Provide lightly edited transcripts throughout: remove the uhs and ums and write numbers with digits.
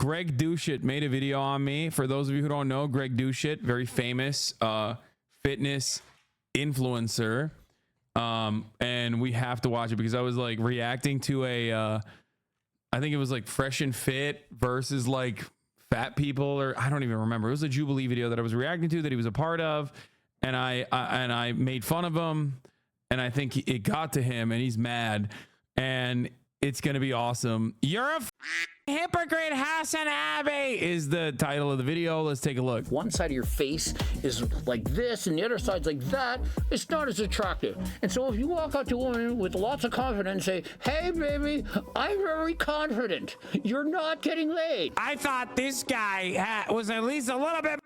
Greg Doucette made a video on me. For those of you who don't know, Greg Doucette, very famous fitness influencer. And we have to watch it because I was like reacting to I think it was like Fresh and Fit versus like fat people, or I don't even remember. It was a Jubilee video that I was reacting to that he was a part of, and I made fun of him, and I think it got to him, and he's mad, and it's gonna be awesome. You're a hypocrite, Hasanabi is the title of the video. Let's take a look. One side of your face is like this and the other side's like that. It's not as attractive. And so if you walk up to a woman with lots of confidence and say, hey baby, I'm very confident, you're not getting laid. I thought this guy was at least a little bit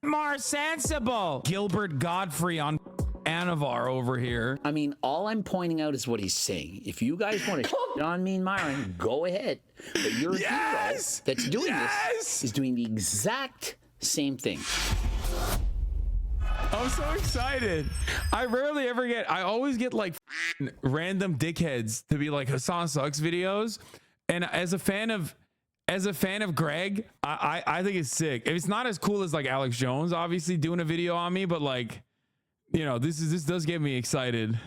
more sensible. Gilbert Godfrey on Anavar over here. I mean, all I'm pointing out is what he's saying. If you guys want to shit on me and Myron, go ahead. But your hero that's doing this is doing the exact same thing. I'm so excited. I rarely ever get, I always get like random dickheads to be like Hasan sucks videos. And as a fan of Greg, I think it's sick. It's not as cool as like Alex Jones, obviously doing a video on me, but like, you know, this does get me excited.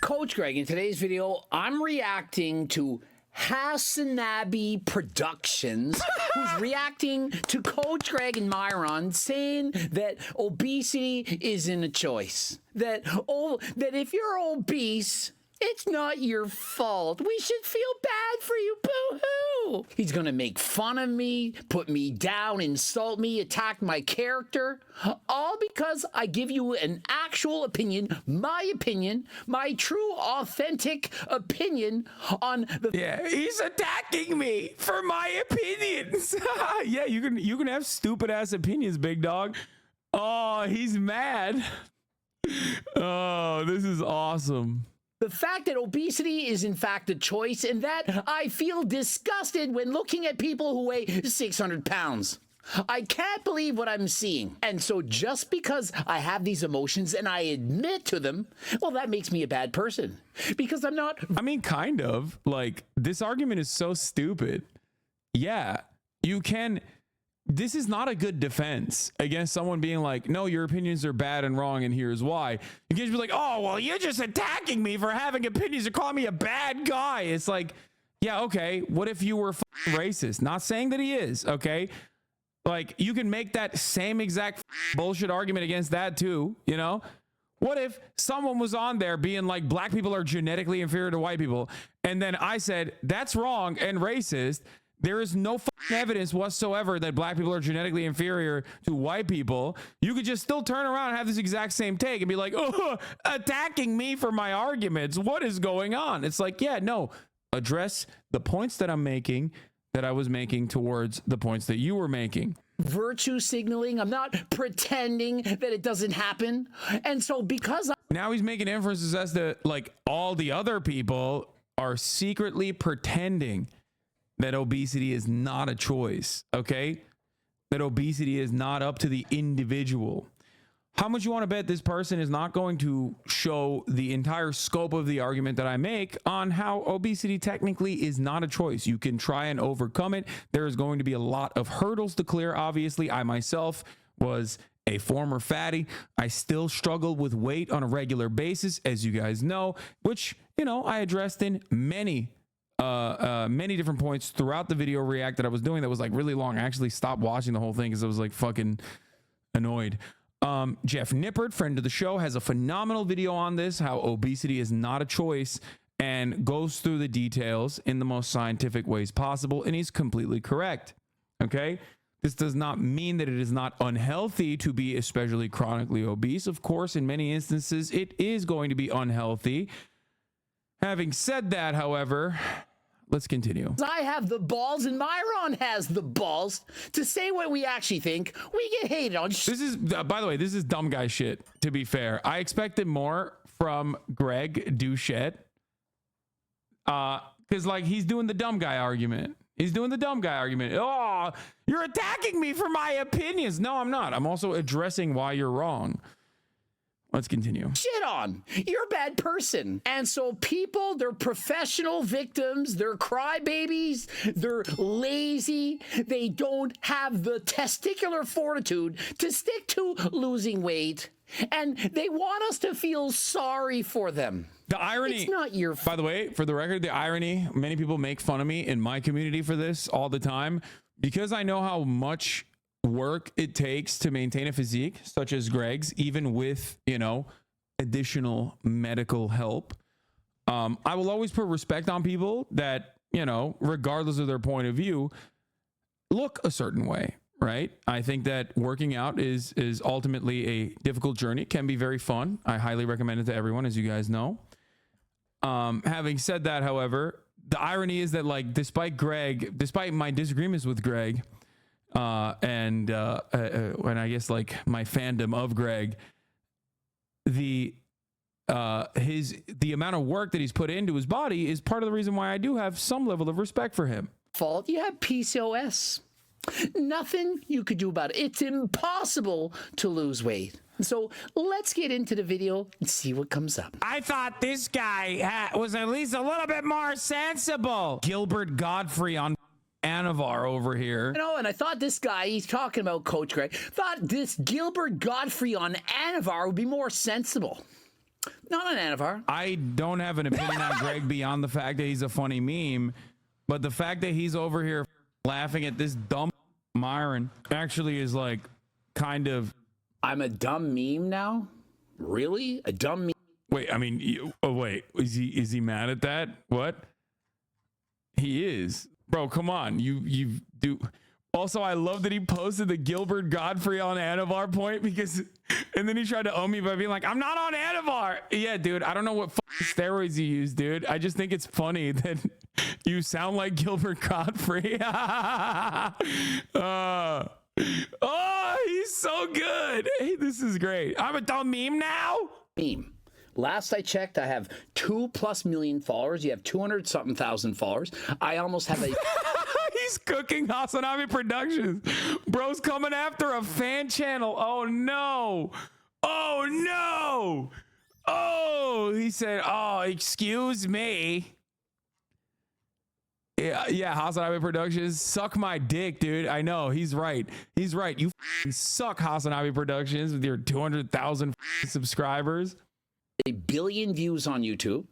Coach Greg, in today's video, I'm reacting to Hasanabi Productions, who's reacting to Coach Greg and Myron saying that obesity isn't a choice. That if you're obese, it's not your fault. We should feel bad for you. Boo-hoo. He's going to make fun of me, put me down, insult me, attack my character. All because I give you an actual opinion, my true, authentic opinion on the... Yeah, he's attacking me for my opinions. Yeah, you can have stupid-ass opinions, big dog. Oh, he's mad. Oh, this is awesome. The fact that obesity is in fact a choice, and that I feel disgusted when looking at people who weigh 600 pounds. I can't believe what I'm seeing. And so just because I have these emotions and I admit to them, well, that makes me a bad person. Because I'm not... I mean, kind of. Like, this argument is so stupid. Yeah, you can... This is not a good defense against someone being like, no, your opinions are bad and wrong, and here's why. You can't just be like, oh, well, you're just attacking me for having opinions. You're calling me a bad guy. It's like, yeah, okay, what if you were racist? Not saying that he is, okay? Like, you can make that same exact bullshit argument against that too, you know? What if someone was on there being like, black people are genetically inferior to white people, and then I said, that's wrong and racist. There is no evidence whatsoever that black people are genetically inferior to white people. You could just still turn around and have this exact same take and be like, oh, attacking me for my arguments. What is going on? It's like, yeah, no, address the points that I'm making, that I was making towards the points that you were making. Virtue signaling. I'm not pretending that it doesn't happen. And so because now he's making inferences as to like all the other people are secretly pretending that obesity is not a choice, okay? That obesity is not up to the individual. How much you want to bet this person is not going to show the entire scope of the argument that I make on how obesity technically is not a choice? You can try and overcome it. There is going to be a lot of hurdles to clear. Obviously, I myself was a former fatty. I still struggle with weight on a regular basis, as you guys know, which, you know, I addressed in many different points throughout the video react that I was doing that was like really long. I actually stopped watching the whole thing because I was like fucking annoyed. Jeff Nippert, friend of the show, has a phenomenal video on this, how obesity is not a choice, and goes through the details in the most scientific ways possible, and he's completely correct. Okay? This does not mean that it is not unhealthy to be especially chronically obese. Of course, in many instances, it is going to be unhealthy. Having said that, however, let's continue. I have the balls and Myron has the balls to say what we actually think. We get hated on. This is, by the way, this is dumb guy shit, to be fair. I expected more from Greg Doucette. Because, like, he's doing the dumb guy argument. He's doing the dumb guy argument. Oh, you're attacking me for my opinions. No, I'm not. I'm also addressing why you're wrong. Let's continue. Shit on. You're a bad person. And so people, they're professional victims, they're crybabies, they're lazy, they don't have the testicular fortitude to stick to losing weight, and they want us to feel sorry for them. The irony, it's not your by the way, for the record, the irony, many people make fun of me in my community for this all the time, because I know how much work it takes to maintain a physique such as Greg's, even with, you know, additional medical help. I will always put respect on people that, you know, regardless of their point of view, look a certain way, right? I think that working out is ultimately a difficult journey. It can be very fun. I highly recommend it to everyone, as you guys know. Having said that, however, the irony is that, like, despite my disagreements with Greg, and I guess like my fandom of Greg, the amount of work that he's put into his body is part of the reason why I do have some level of respect for him. Fault. You have PCOS. Nothing you could do about it. It's impossible to lose weight. So let's get into the video and see what comes up. I thought this guy was at least a little bit more sensible. Gilbert Godfrey on Anavar over here. You know, and I thought this guy, he's talking about Coach Greg, thought this Gilbert Godfrey on Anavar would be more sensible. Not on Anavar. I don't have an opinion on Greg beyond the fact that he's a funny meme, but the fact that he's over here laughing at this dumb Myron actually is like kind of... I'm a dumb meme now? Really? A dumb meme? Wait, I mean, wait, is he mad at that? What? He is. Bro, come on. You do. Also, I love that he posted the Gilbert Godfrey on Anavar point, because, and then he tried to own me by being like, I'm not on Anavar. Yeah, dude, I don't know what steroids you use, dude. I just think it's funny that you sound like Gilbert Godfrey. Oh, he's so good. Hey, this is great. I'm a dumb meme now. Meme. Last I checked, I have 2+ million followers. You have 200-something thousand followers. I almost have a... He's cooking Hasanabi Productions. Bro's coming after a fan channel. Oh, no. Oh, no. Oh, he said, oh, excuse me. Yeah, Hasanabi Productions. Suck my dick, dude. I know. He's right. He's right. You suck, Hasanabi Productions, with your 200,000 subscribers. 1 billion views on YouTube,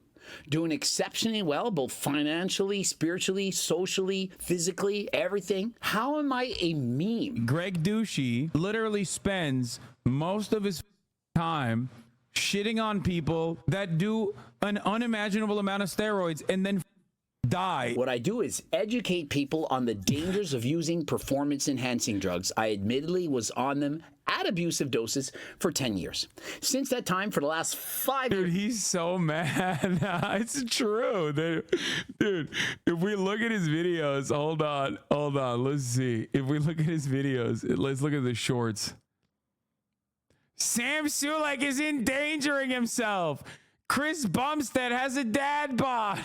doing exceptionally well, both financially, spiritually, socially, physically, everything. How am I a meme? Greg Doucette literally spends most of his time shitting on people that do an unimaginable amount of steroids and then die. What I do is educate people on the dangers of using performance-enhancing drugs. I admittedly was on them at abusive doses for 10 years. Since that time, for the last 5 years... Dude, he's so mad. It's true. Dude, if we look at his videos, hold on, let's see. If we look at his videos, let's look at the shorts. Sam Sulek is endangering himself. Chris Bumstead has a dad bod.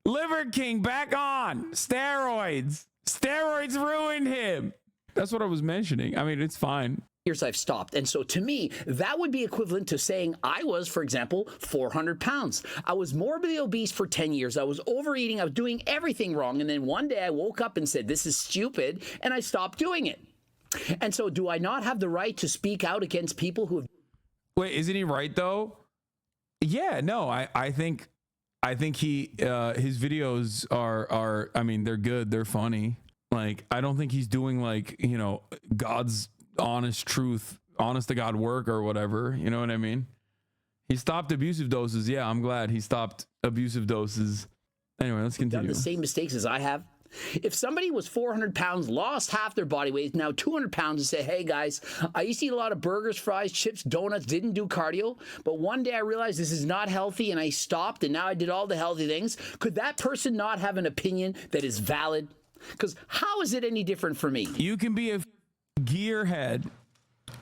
Liver King back on. Steroids. Steroids ruined him. That's what I was mentioning. I mean, it's fine. Years I've stopped. And so to me, that would be equivalent to saying I was, for example, 400 pounds. I was morbidly obese for 10 years. I was overeating. I was doing everything wrong. And then one day I woke up and said, this is stupid. And I stopped doing it. And so do I not have the right to speak out against people who have... Wait, isn't he right though? Yeah, no, I think he his videos are I mean, they're good, they're funny. Like, I don't think he's doing, like, you know, God's honest truth, honest to God work or whatever. You know what I mean? He stopped abusive doses. Yeah, I'm glad he stopped abusive doses. Anyway, let's continue. Done the same mistakes as I have. If somebody was 400 pounds, lost half their body weight, now 200 pounds, and say, hey guys, I used to eat a lot of burgers, fries, chips, donuts, didn't do cardio, but one day I realized this is not healthy and I stopped and now I did all the healthy things, could that person not have an opinion that is valid? Because how is it any different for me? You can be a gearhead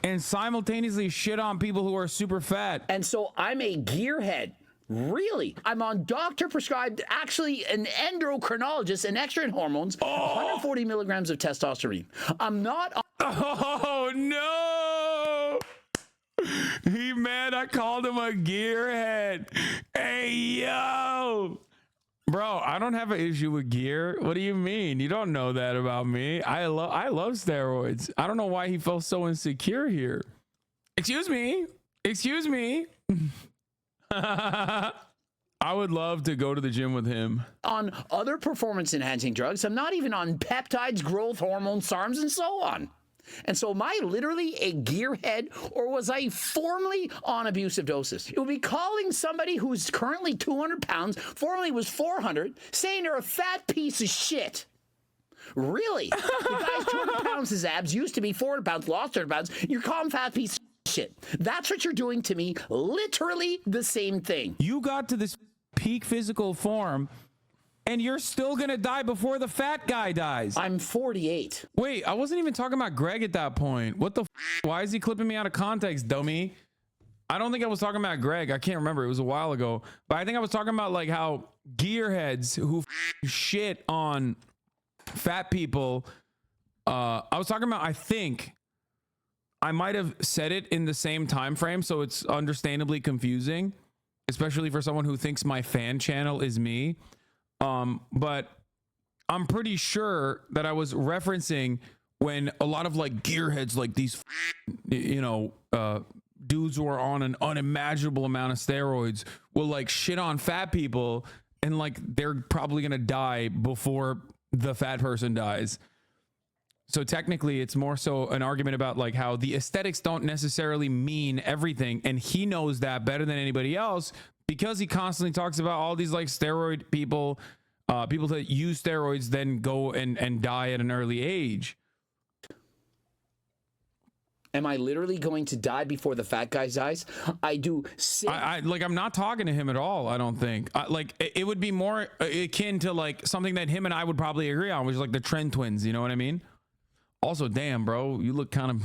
and simultaneously shit on people who are super fat. And so I'm a gearhead. Really? I'm on doctor prescribed, actually an endocrinologist, and extra in hormones, 140 milligrams of testosterone. I'm not on... Oh, no. He mad I called him a gearhead. Hey, yo. Bro, I don't have an issue with gear. What do you mean? You don't know that about me. I love steroids. I don't know why he felt so insecure here. Excuse me. Excuse me. I would love to go to the gym with him. On other performance-enhancing drugs. I'm not even on peptides, growth hormones, SARMs, and so on. And so am I literally a gearhead, or was I formerly on abusive doses? It would be calling somebody who's currently 200 pounds, formerly was 400, saying they're a fat piece of shit. Really? The guy's 200 pounds, his abs used to be 400 pounds, lost 100 pounds. You're calling fat piece of shit. That's what you're doing to me. Literally the same thing. You got to this peak physical form, and you're still gonna die before the fat guy dies. I'm 48. Wait, I wasn't even talking about Greg at that point. What the why is he clipping me out of context, dummy? I don't think I was talking about Greg. I can't remember. It was a while ago. But I think I was talking about like how gearheads who shit on fat people. I was talking about, I think I might have said it in the same time frame, so it's understandably confusing, especially for someone who thinks my fan channel is me. But I'm pretty sure that I was referencing when a lot of like gearheads, like these, dudes who are on an unimaginable amount of steroids will like shit on fat people, and like they're probably gonna die before the fat person dies. So technically it's more so an argument about like how the aesthetics don't necessarily mean everything. And he knows that better than anybody else, because he constantly talks about all these like steroid people, people that use steroids then go and die at an early age. Am I literally going to die before the fat guy dies? I do. I'm not talking to him at all. I don't think it would be more akin to like something that him and I would probably agree on, which is like the Trend Twins. You know what I mean? Also, damn, bro, you look kind of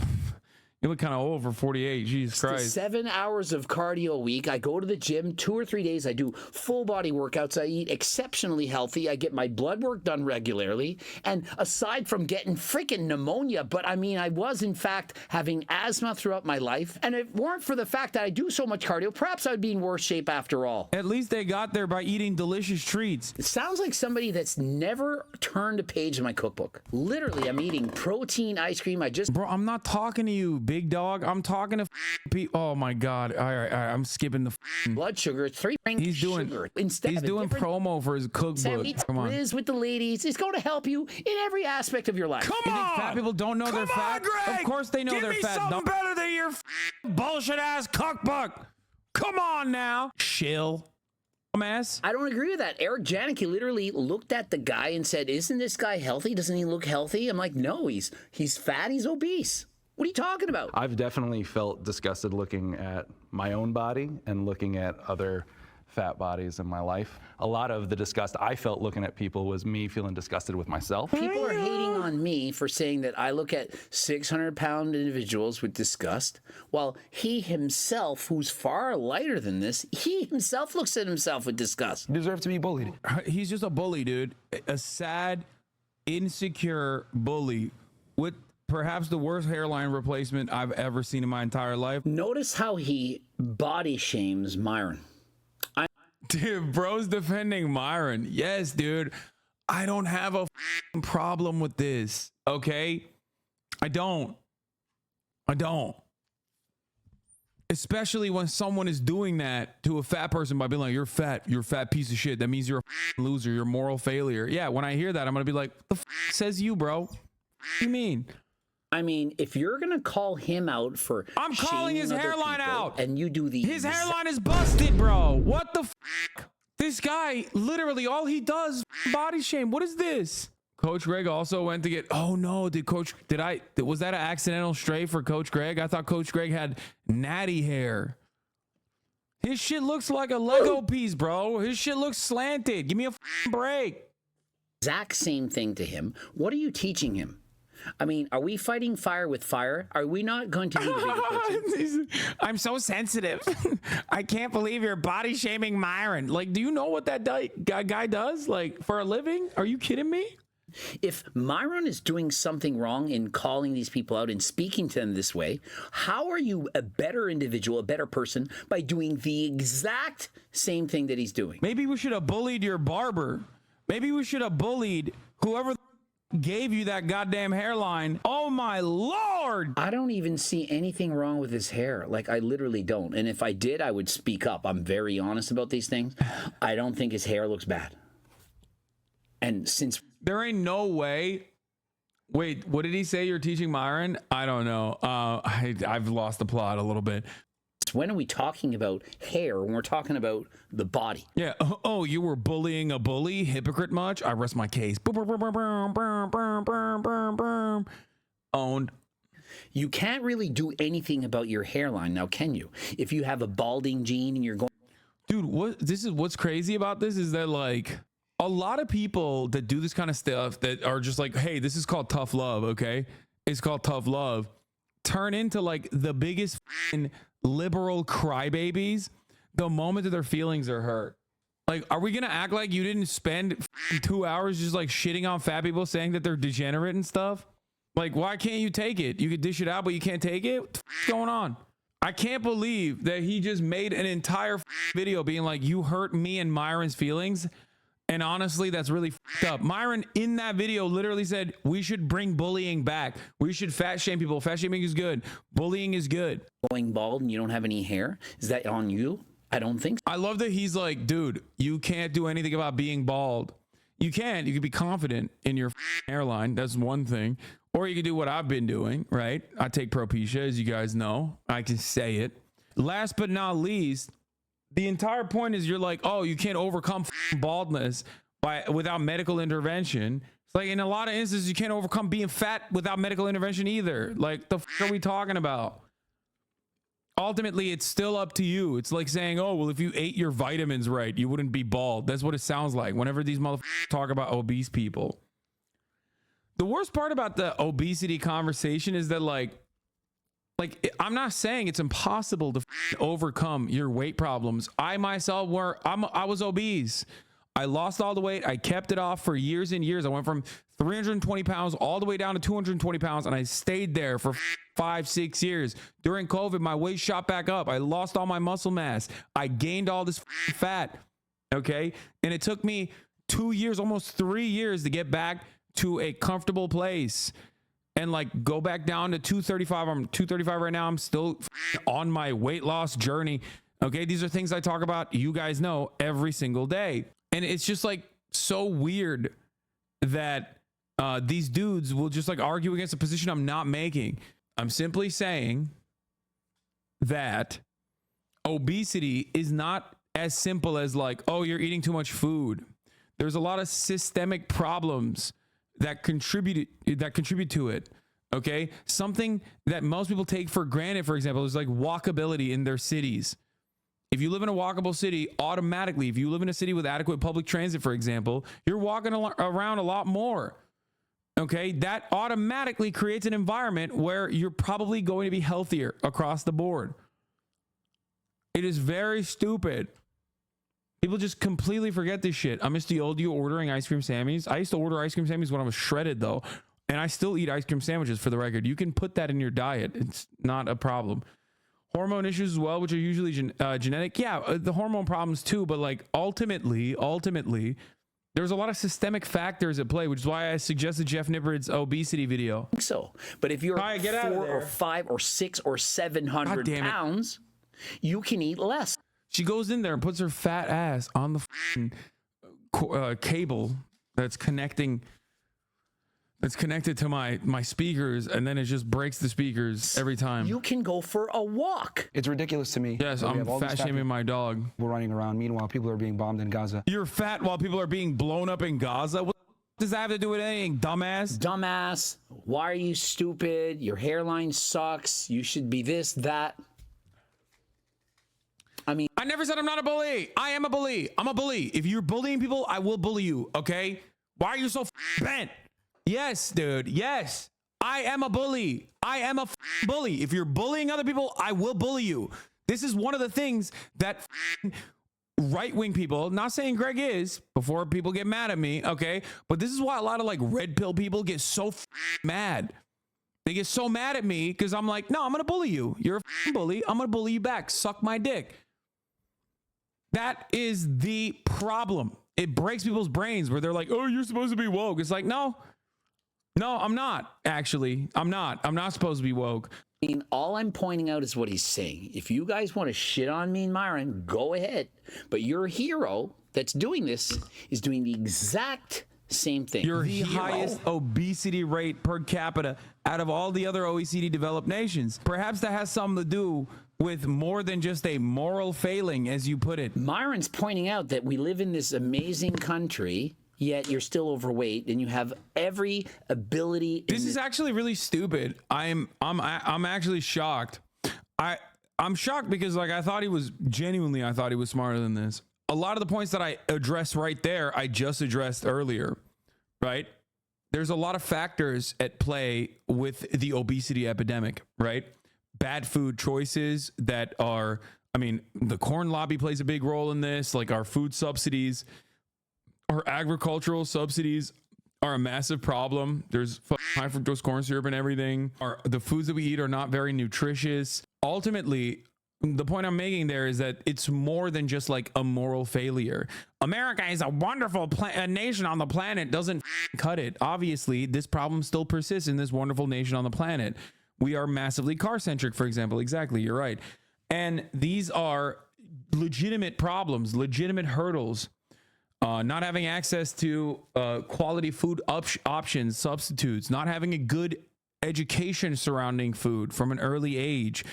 old for 48. Jesus Christ. 7 hours of cardio a week. I go to the gym 2 or 3 days. I do full body workouts. I eat exceptionally healthy. I get my blood work done regularly. And aside from getting freaking pneumonia, but I mean, I was in fact having asthma throughout my life. And if it weren't for the fact that I do so much cardio, perhaps I'd be in worse shape after all. At least they got there by eating delicious treats. It sounds like somebody that's never turned a page in my cookbook. Literally, I'm eating protein ice cream. Bro, I'm not talking to you, big dog. I'm talking to people. Oh my God. All right. I'm skipping the blood sugar. It's 3 grams he's doing sugar. Instead he's doing promo for his cookbook. Come on. With the ladies. It's going to help you in every aspect of your life. Come on. You think fat people don't know they're fat? Greg. Of course they know Give they're me fat. something better than your bullshit ass cookbook. Come on now. Chill. Mess. I don't agree with that. Eric Janicki literally looked at the guy and said, "Isn't this guy healthy? Doesn't he look healthy?" I'm like, "No, he's fat. He's obese. What are you talking about?" I've definitely felt disgusted looking at my own body and looking at other fat bodies in my life. A lot of the disgust I felt looking at people was me feeling disgusted with myself. People are hating on me for saying that I look at 600-pound individuals with disgust, while he himself, who's far lighter than this, he himself looks at himself with disgust. You deserve to be bullied. He's just a bully, dude. A sad, insecure bully with perhaps the worst hairline replacement I've ever seen in my entire life. Notice how he body shames Myron. Dude, bro's defending Myron. Yes, dude. I don't have a problem with this, okay? I don't. Especially when someone is doing that to a fat person by being like, you're a fat piece of shit. That means you're a loser, you're a moral failure. Yeah, when I hear that, I'm going to be like, the says you, bro? What do you mean? I mean, if you're going to call him out for I'm calling his hairline out. And you do the His hairline is busted, bro. What the This guy, literally all he does body shame. What is this? Coach Greg also went to get, oh no, was that an accidental stray for Coach Greg? I thought Coach Greg had natty hair. His shit looks like a Lego piece, bro. His shit looks slanted. Give me a break. Exact same thing to him. What are you teaching him? I mean, are we fighting fire with fire? Are we not going to be the bigger person? I'm so sensitive. I can't believe you're body shaming Myron. Like, do you know what that guy does, like, for a living? Are you kidding me? If Myron is doing something wrong in calling these people out and speaking to them this way, how are you a better individual, a better person, by doing the exact same thing that he's doing? Maybe we should have bullied your barber. Maybe we should have bullied whoever gave you that goddamn hairline. Oh my Lord. I don't even see anything wrong with his hair. Like, I literally don't. And if I did, I would speak up. I'm very honest about these things. I don't think his hair looks bad. And since There ain't no way. Wait, what did he say you're teaching Myron? I don't know. I've lost the plot a little bit. when are we talking about hair when we're talking about the body? Yeah. Oh, you were bullying a bully? Hypocrite much? I rest my case. Owned. You can't really do anything about your hairline now, can you? If you have a balding gene and you're going... Dude, what's crazy about this is that, like, a lot of people that do this kind of stuff that are just like, hey, this is called tough love, okay? It's called tough love. Turn into like the biggest liberal crybabies the moment that their feelings are hurt. Like, are we gonna act like you didn't spend 2 hours just like shitting on fat people saying that they're degenerate and stuff? Like, why can't you take it? You could dish it out, but you can't take it? What the f is going on? I can't believe that he just made an entire video being like, you hurt me and Myron's feelings. And honestly, that's really fucked up. Myron in that video literally said, we should bring bullying back. We should fat shame people. Fat shaming is good. Bullying is good. Going bald and you don't have any hair? Is that on you? I don't think so. I love that he's like, dude, you can't do anything about being bald. You can. You can be confident in your hairline. That's one thing. Or you can do what I've been doing, right? I take Propecia, as you guys know. I can say it. Last but not least, the entire point is you're like, oh, you can't overcome baldness without medical intervention. It's like in a lot of instances, you can't overcome being fat without medical intervention either. Like, the f are we talking about? Ultimately, it's still up to you. It's like saying, oh, well, if you ate your vitamins right, you wouldn't be bald. That's what it sounds like whenever these motherfuckers talk about obese people. The worst part about the obesity conversation is that, like I'm not saying it's impossible to overcome your weight problems. I myself I was obese. I lost all the weight. I kept it off for years and years. I went from 320 pounds all the way down to 220 pounds, and I stayed there for 5-6 years. During COVID, my weight shot back up. I lost all my muscle mass. I gained all this fat. Okay. And it took me 2 years, almost 3 years to get back to a comfortable place and like go back down to 235. I'm 235 right now. I'm still on my weight loss journey. Okay. These are things I talk about, you guys know, every single day. And it's just like so weird that these dudes will just like argue against a position I'm not making. I'm simply saying that obesity is not as simple as like, oh, you're eating too much food. There's a lot of systemic problems that contribute to it. Okay. Something that most people take for granted, for example, is like walkability in their cities. If you live in a walkable city, automatically, if you live in a city with adequate public transit, for example, you're walking around a lot more. Okay. That automatically creates an environment where you're probably going to be healthier across the board. It is very stupid. People just completely forget this shit. I miss the old you ordering ice cream Sammies. I used to order ice cream Sammies when I was shredded, though. And I still eat ice cream sandwiches, for the record. You can put that in your diet. It's not a problem. Hormone issues as well, which are usually genetic. Yeah, the hormone problems too. But like ultimately, there's a lot of systemic factors at play, which is why I suggested Jeff Nippard's obesity video. I think so. But if you're 4 or 5 or 6 or 700 pounds, you can eat less. She goes in there and puts her fat ass on the cable that's connected to my speakers, and then it just breaks the speakers every time. You can go for a walk. It's ridiculous to me. Yes, I'm fat shaming my dog. We're running around. Meanwhile, people are being bombed in Gaza. You're fat while people are being blown up in Gaza? What does that have to do with anything, dumbass? Dumbass. Why are you stupid? Your hairline sucks. You should be this, that. I mean, I never said I'm not a bully. I am a bully. I'm a bully. If you're bullying people, I will bully you, okay? Why are you so bent? Yes, dude. Yes. I am a bully. I am a bully. If you're bullying other people, I will bully you. This is one of the things that right-wing people, not saying Greg is, before people get mad at me, okay? But this is why a lot of like red pill people get so mad. They get so mad at me because I'm like, no, I'm going to bully you. You're a bully. I'm going to bully you back. Suck my dick. That is the problem. It breaks people's brains where they're like, oh, you're supposed to be woke. It's like, no, I'm not, actually. I'm not supposed to be woke. I mean, all I'm pointing out is what he's saying. If you guys want to shit on me and Myron, go ahead. But your hero that's doing this is doing the exact same thing. You're the highest obesity rate per capita out of all the other OECD developed nations. Perhaps that has something to do with more than just a moral failing, as you put it. Myron's pointing out that we live in this amazing country, yet you're still overweight and you have every ability. This is actually really stupid. I'm actually shocked. I'm shocked because like I thought he was smarter than this. A lot of the points that I addressed right there, I just addressed earlier, right? There's a lot of factors at play with the obesity epidemic, right? Bad food choices that are, I mean, the corn lobby plays a big role in this, like our food subsidies, our agricultural subsidies are a massive problem. There's high fructose corn syrup and everything. The foods that we eat are not very nutritious. Ultimately, the point I'm making there is that it's more than just like a moral failure. America is a wonderful nation on the planet. Doesn't cut it. Obviously, this problem still persists in this wonderful nation on the planet. We are massively car-centric, for example. Exactly, you're right. And these are legitimate problems, legitimate hurdles. Not having access to quality food options, substitutes, not having a good education surrounding food from an early age.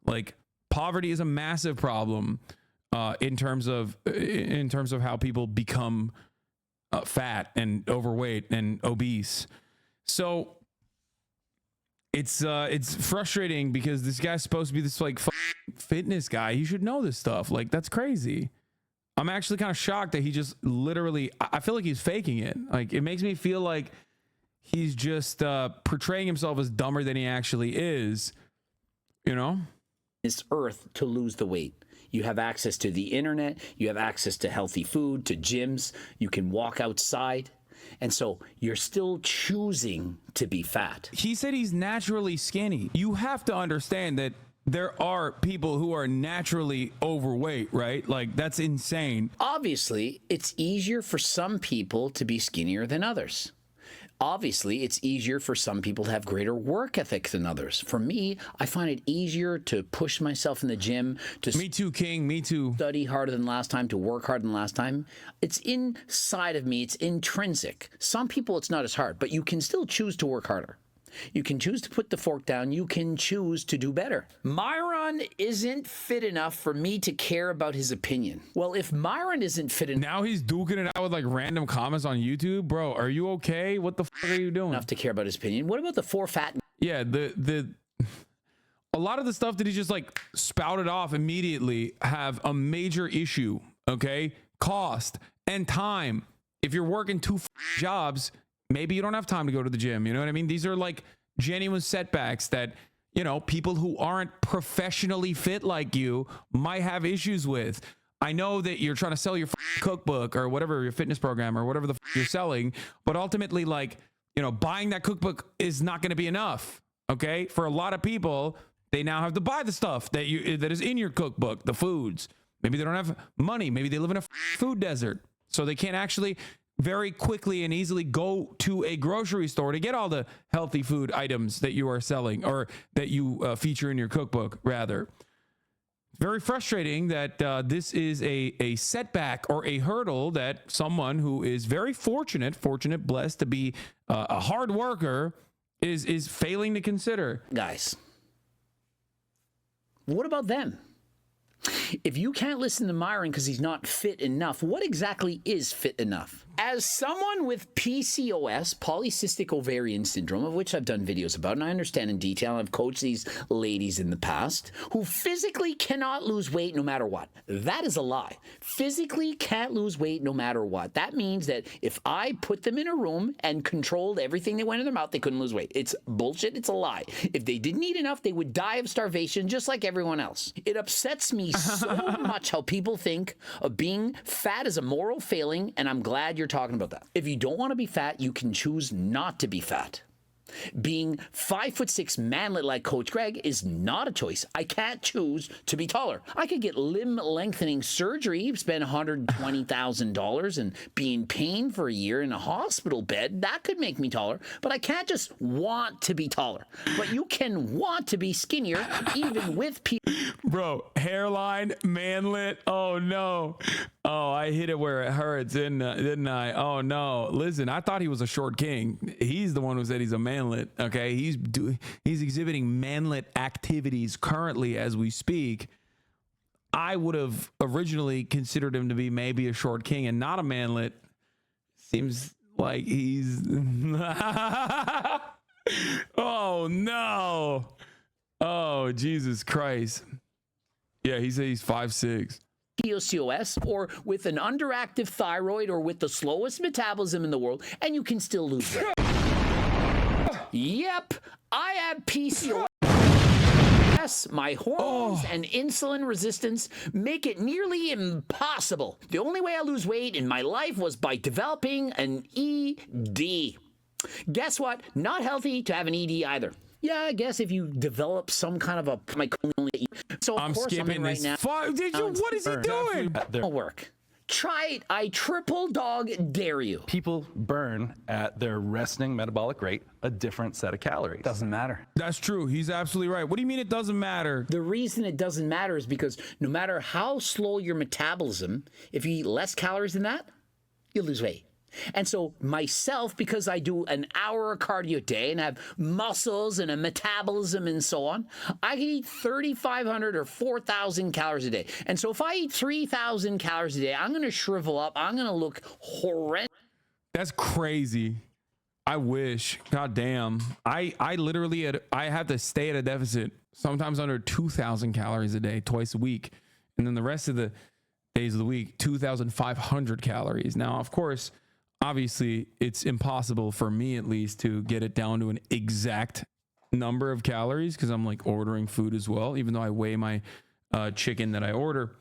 Like, poverty is a massive problem in terms of how people become fat and overweight and obese. So it's frustrating because this guy's supposed to be this like fitness guy. He should know this stuff. Like, that's crazy. I'm actually kind of shocked that he just literally, I feel like he's faking it. Like, it makes me feel like he's just portraying himself as dumber than he actually is, you know? This earth to lose the weight. You have access to the internet, you have access to healthy food, to gyms, you can walk outside. And so you're still choosing to be fat. He said he's naturally skinny. You have to understand that there are people who are naturally overweight, right? Like, that's insane. Obviously, it's easier for some people to be skinnier than others. Obviously, it's easier for some people to have greater work ethic than others. For me, I find it easier to push myself in the gym, to Me too, King, me too. Study harder than last time, to work harder than last time. It's inside of me, it's intrinsic. Some people, it's not as hard, but you can still choose to work harder. You can choose to put the fork down. You can choose to do better. Myron isn't fit enough for me to care about his opinion. Well, if Myron isn't fit Now he's duking it out with like random comments on YouTube. Bro, are you okay? What the fuck are you doing? enough to care about his opinion, what about the four fat? Yeah, a lot of the stuff that he just like spouted off immediately have a major issue, okay? Cost and time. If you're working two jobs, maybe you don't have time to go to the gym. You know what I mean? These are like genuine setbacks that, you know, people who aren't professionally fit like you might have issues with. I know that you're trying to sell your cookbook or whatever, your fitness program or whatever the you're selling, but ultimately, like, you know, buying that cookbook is not going to be enough. Okay. For a lot of people, they now have to buy the stuff that is in your cookbook, the foods. Maybe they don't have money. Maybe they live in a food desert, so they can't actually very quickly and easily go to a grocery store to get all the healthy food items that you are selling or that you feature in your cookbook, rather. Very frustrating that this is a setback or a hurdle that someone who is very fortunate, blessed to be a hard worker is failing to consider. Guys, what about them? If you can't listen to Myron because he's not fit enough, what exactly is fit enough? As someone with PCOS, polycystic ovarian syndrome, of which I've done videos about, and I understand in detail, I've coached these ladies in the past who physically cannot lose weight no matter what. That is a lie. Physically can't lose weight no matter what. That means that if I put them in a room and controlled everything that went in their mouth, they couldn't lose weight. It's bullshit. It's a lie. If they didn't eat enough, they would die of starvation just like everyone else. It upsets me so much how people think of being fat as a moral failing, and I'm glad you're talking about that. If you don't want to be fat, you can choose not to be fat. Being 5'6" manlet like Coach Greg is not a choice. I can't choose to be taller. I could get limb lengthening surgery, spend $120,000 and be in pain for a year in a hospital bed. That could make me taller, but I can't just want to be taller. But you can want to be skinnier even with people. Bro, hairline, manlet. Oh no. Oh, I hit it where it hurts, didn't I? Oh no. Listen, I thought he was a short king. He's the one who said he's a manlet. Okay, he's exhibiting manlet activities currently as we speak. I would have originally considered him to be maybe a short king and not a manlet. Seems like he's. Oh no. Oh Jesus Christ. Yeah, he said he's 5'6". PCOS or with an underactive thyroid or with the slowest metabolism in the world, and you can still lose weight. Yep, I have PCOS. My hormones and insulin resistance make it nearly impossible. The only way I lose weight in my life was by developing an ED. Guess what? Not healthy to have an ED either. Yeah, I guess if you develop some kind of a so of I'm course skipping I'm in right this. now. What is he doing? It'll work. Try it. I triple dog dare you. People burn at their resting metabolic rate a different set of calories. Doesn't matter. That's true. He's absolutely right. What do you mean it doesn't matter? The reason it doesn't matter is because no matter how slow your metabolism, if you eat less calories than that, you'll lose weight. And so myself, because I do an hour of cardio a day and have muscles and a metabolism and so on, I can eat 3,500 or 4,000 calories a day. And so if I eat 3,000 calories a day, I'm going to shrivel up. I'm going to look horrendous. That's crazy. I wish. God damn. I literally I have to stay at a deficit, sometimes under 2,000 calories a day, twice a week. And then the rest of the days of the week, 2,500 calories. Now, of course, obviously, it's impossible for me, at least, to get it down to an exact number of calories because I'm like ordering food as well, even though I weigh my chicken that I order.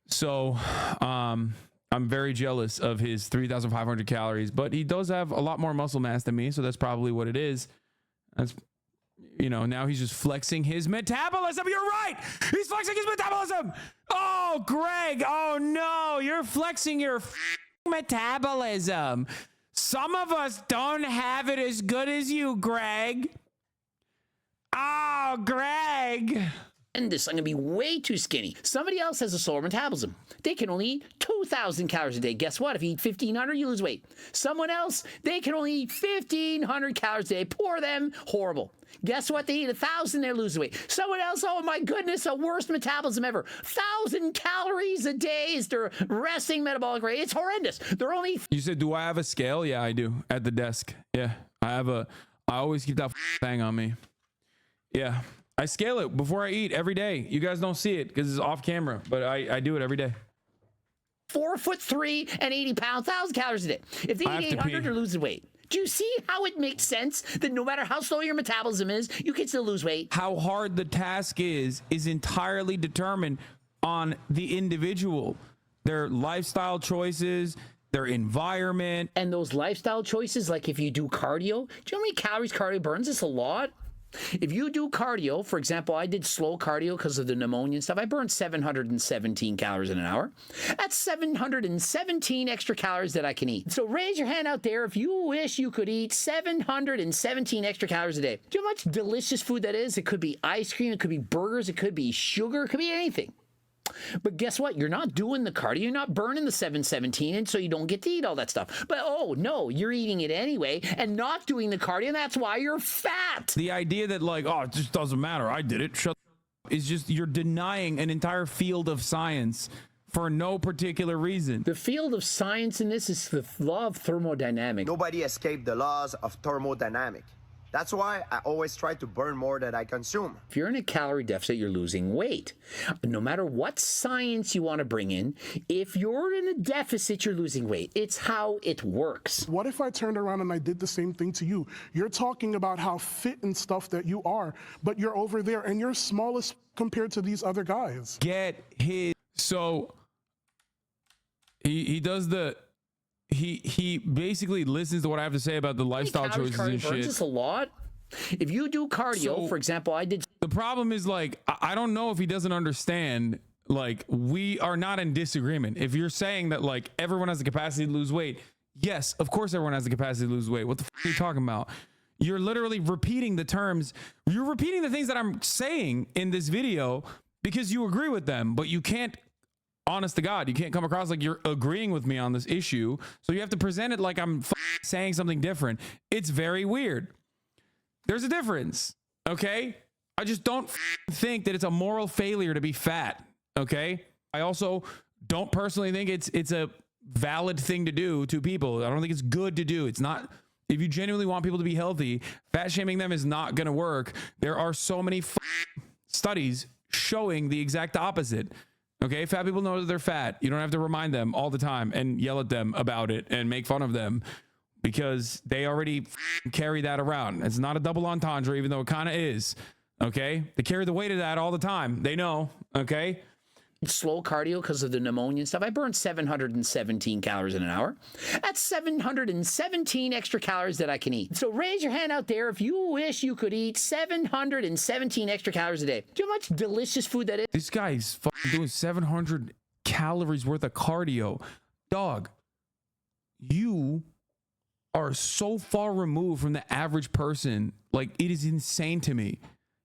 So I'm very jealous of his 3,500 calories, but he does have a lot more muscle mass than me, so that's probably what it is. That's, you know, now he's just flexing his metabolism. You're right. He's flexing his metabolism. Oh, Greg. Oh, no. You're flexing your metabolism. Some of us don't have it as good as you, Greg. Oh, Greg. I'm going to be way too skinny. Somebody else has a slower metabolism. They can only eat 2,000 calories a day. Guess what? If you eat 1,500, you lose weight. Someone else, they can only eat 1,500 calories a day. Poor them. Horrible. Guess what? They eat 1,000, they lose weight. Someone else, oh my goodness, a worst metabolism ever. 1,000 calories a day is their resting metabolic rate. It's horrendous. They're only... You said, do I have a scale? Yeah, I do. At the desk. Yeah, I always keep that thing on me. Yeah. I scale it before I eat every day. You guys don't see it because it's off camera, but I do it every day. 4'3" and 80 pounds, 1,000 calories a day. If they eat 800, they're losing weight. Do you see how it makes sense that no matter how slow your metabolism is, you can still lose weight? How hard the task is entirely determined on the individual, their lifestyle choices, their environment. And those lifestyle choices, like if you do cardio, do you know how many calories cardio burns? It's a lot. If you do cardio, for example, I did slow cardio because of the pneumonia and stuff. I burned 717 calories in an hour. That's 717 extra calories that I can eat. So raise your hand out there if you wish you could eat 717 extra calories a day. Do you know how much delicious food that is? It could be ice cream, it could be burgers, it could be sugar, it could be anything. But guess what? You're not doing the cardio. You're not burning the 717, and so you don't get to eat all that stuff. But oh no, you're eating it anyway and not doing the cardio, and that's why you're fat. The idea that like, oh, it just doesn't matter. I did it. Shut up. Is just you're denying an entire field of science for no particular reason. The field of science in this is the law of thermodynamics. Nobody escaped the laws of thermodynamics. That's why I always try to burn more than I consume. If you're in a calorie deficit, you're losing weight. No matter what science you want to bring in, if you're in a deficit, you're losing weight. It's how it works. What if I turned around and I did the same thing to you? You're talking about how fit and stuff that you are, but you're over there and you're smallest compared to these other guys. Get his. So he does the. He basically listens to what I have to say about the lifestyle choices and shit. It's a lot. If you do cardio, So, for example, I did. The problem is, like, I don't know if he doesn't understand. Like, we are not in disagreement. If you're saying that, like, everyone has the capacity to lose weight, yes, of course everyone has the capacity to lose weight. What the f are you talking about? You're literally repeating the terms. You're repeating the things that I'm saying in this video because you agree with them, but you can't. Honest to God, you can't come across like you're agreeing with me on this issue. So you have to present it like I'm saying something different. It's very weird. There's a difference, okay? I just don't think that it's a moral failure to be fat, okay? I also don't personally think it's a valid thing to do to people. I don't think it's good to do. It's not. If you genuinely want people to be healthy, fat shaming them is not going to work. There are so many studies showing the exact opposite. Okay, fat people know that they're fat. You don't have to remind them all the time and yell at them about it and make fun of them because they already carry that around. It's not a double entendre, even though it kind of is. Okay, they carry the weight of that all the time. They know. Okay. Slow cardio because of the pneumonia and stuff. I burned 717 calories in an hour. That's 717 extra calories that I can eat. So raise your hand out there if you wish you could eat 717 extra calories a day. Do you know how much delicious food that is? This guy's fucking doing 700 calories worth of cardio. Dog, you are so far removed from the average person. Like, it is insane to me.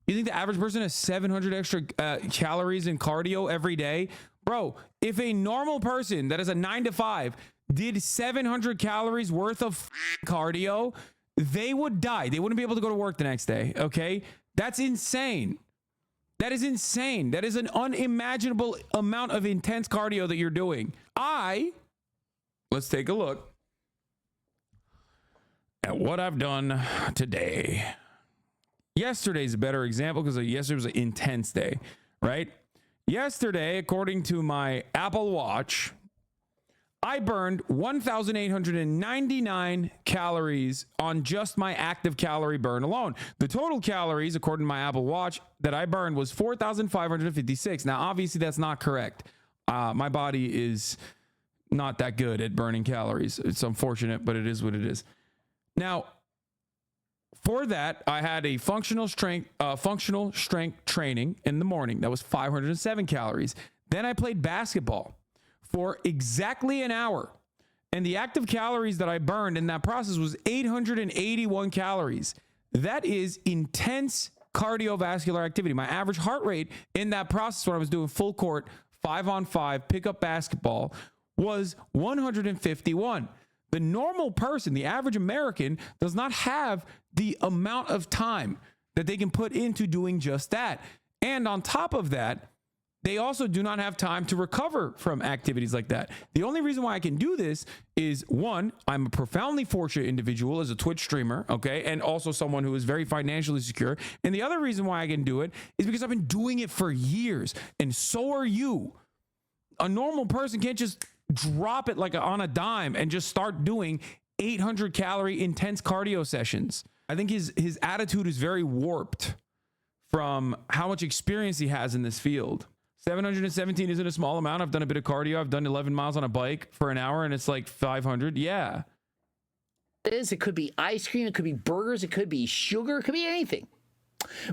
You think the average person has 700 extra calories in cardio every day? Bro, if a normal person that is a 9 to 5 did 700 calories worth of cardio, they would die. They wouldn't be able to go to work the next day, okay? That's insane. That is insane. That is an unimaginable amount of intense cardio that you're doing. Let's take a look at what I've done today. Yesterday's a better example because yesterday was an intense day, right? Yesterday, according to my Apple Watch, I burned 1,899 calories on just my active calorie burn alone. The total calories, according to my Apple Watch, that I burned was 4,556. Now, obviously, that's not correct. My body is not that good at burning calories. It's unfortunate, but it is what it is. Now, for that, I had a functional strength training in the morning. That was 507 calories. Then I played basketball for exactly an hour. And the active calories that I burned in that process was 881 calories. That is intense cardiovascular activity. My average heart rate in that process when I was doing full court 5-on-5 pickup basketball was 151. The normal person, the average American, does not have the amount of time that they can put into doing just that. And on top of that, they also do not have time to recover from activities like that. The only reason why I can do this is, one, I'm a profoundly fortunate individual as a Twitch streamer, okay, and also someone who is very financially secure. And the other reason why I can do it is because I've been doing it for years, and so are you. A normal person can't just drop it like on a dime and just start doing 800 calorie intense cardio sessions. I think his attitude is very warped from how much experience he has in this field. 717 isn't a small amount. I've done a bit of cardio. I've done 11 miles on a bike for an hour and it's like 500. Yeah. It could be ice cream. It could be burgers. It could be sugar. It could be anything.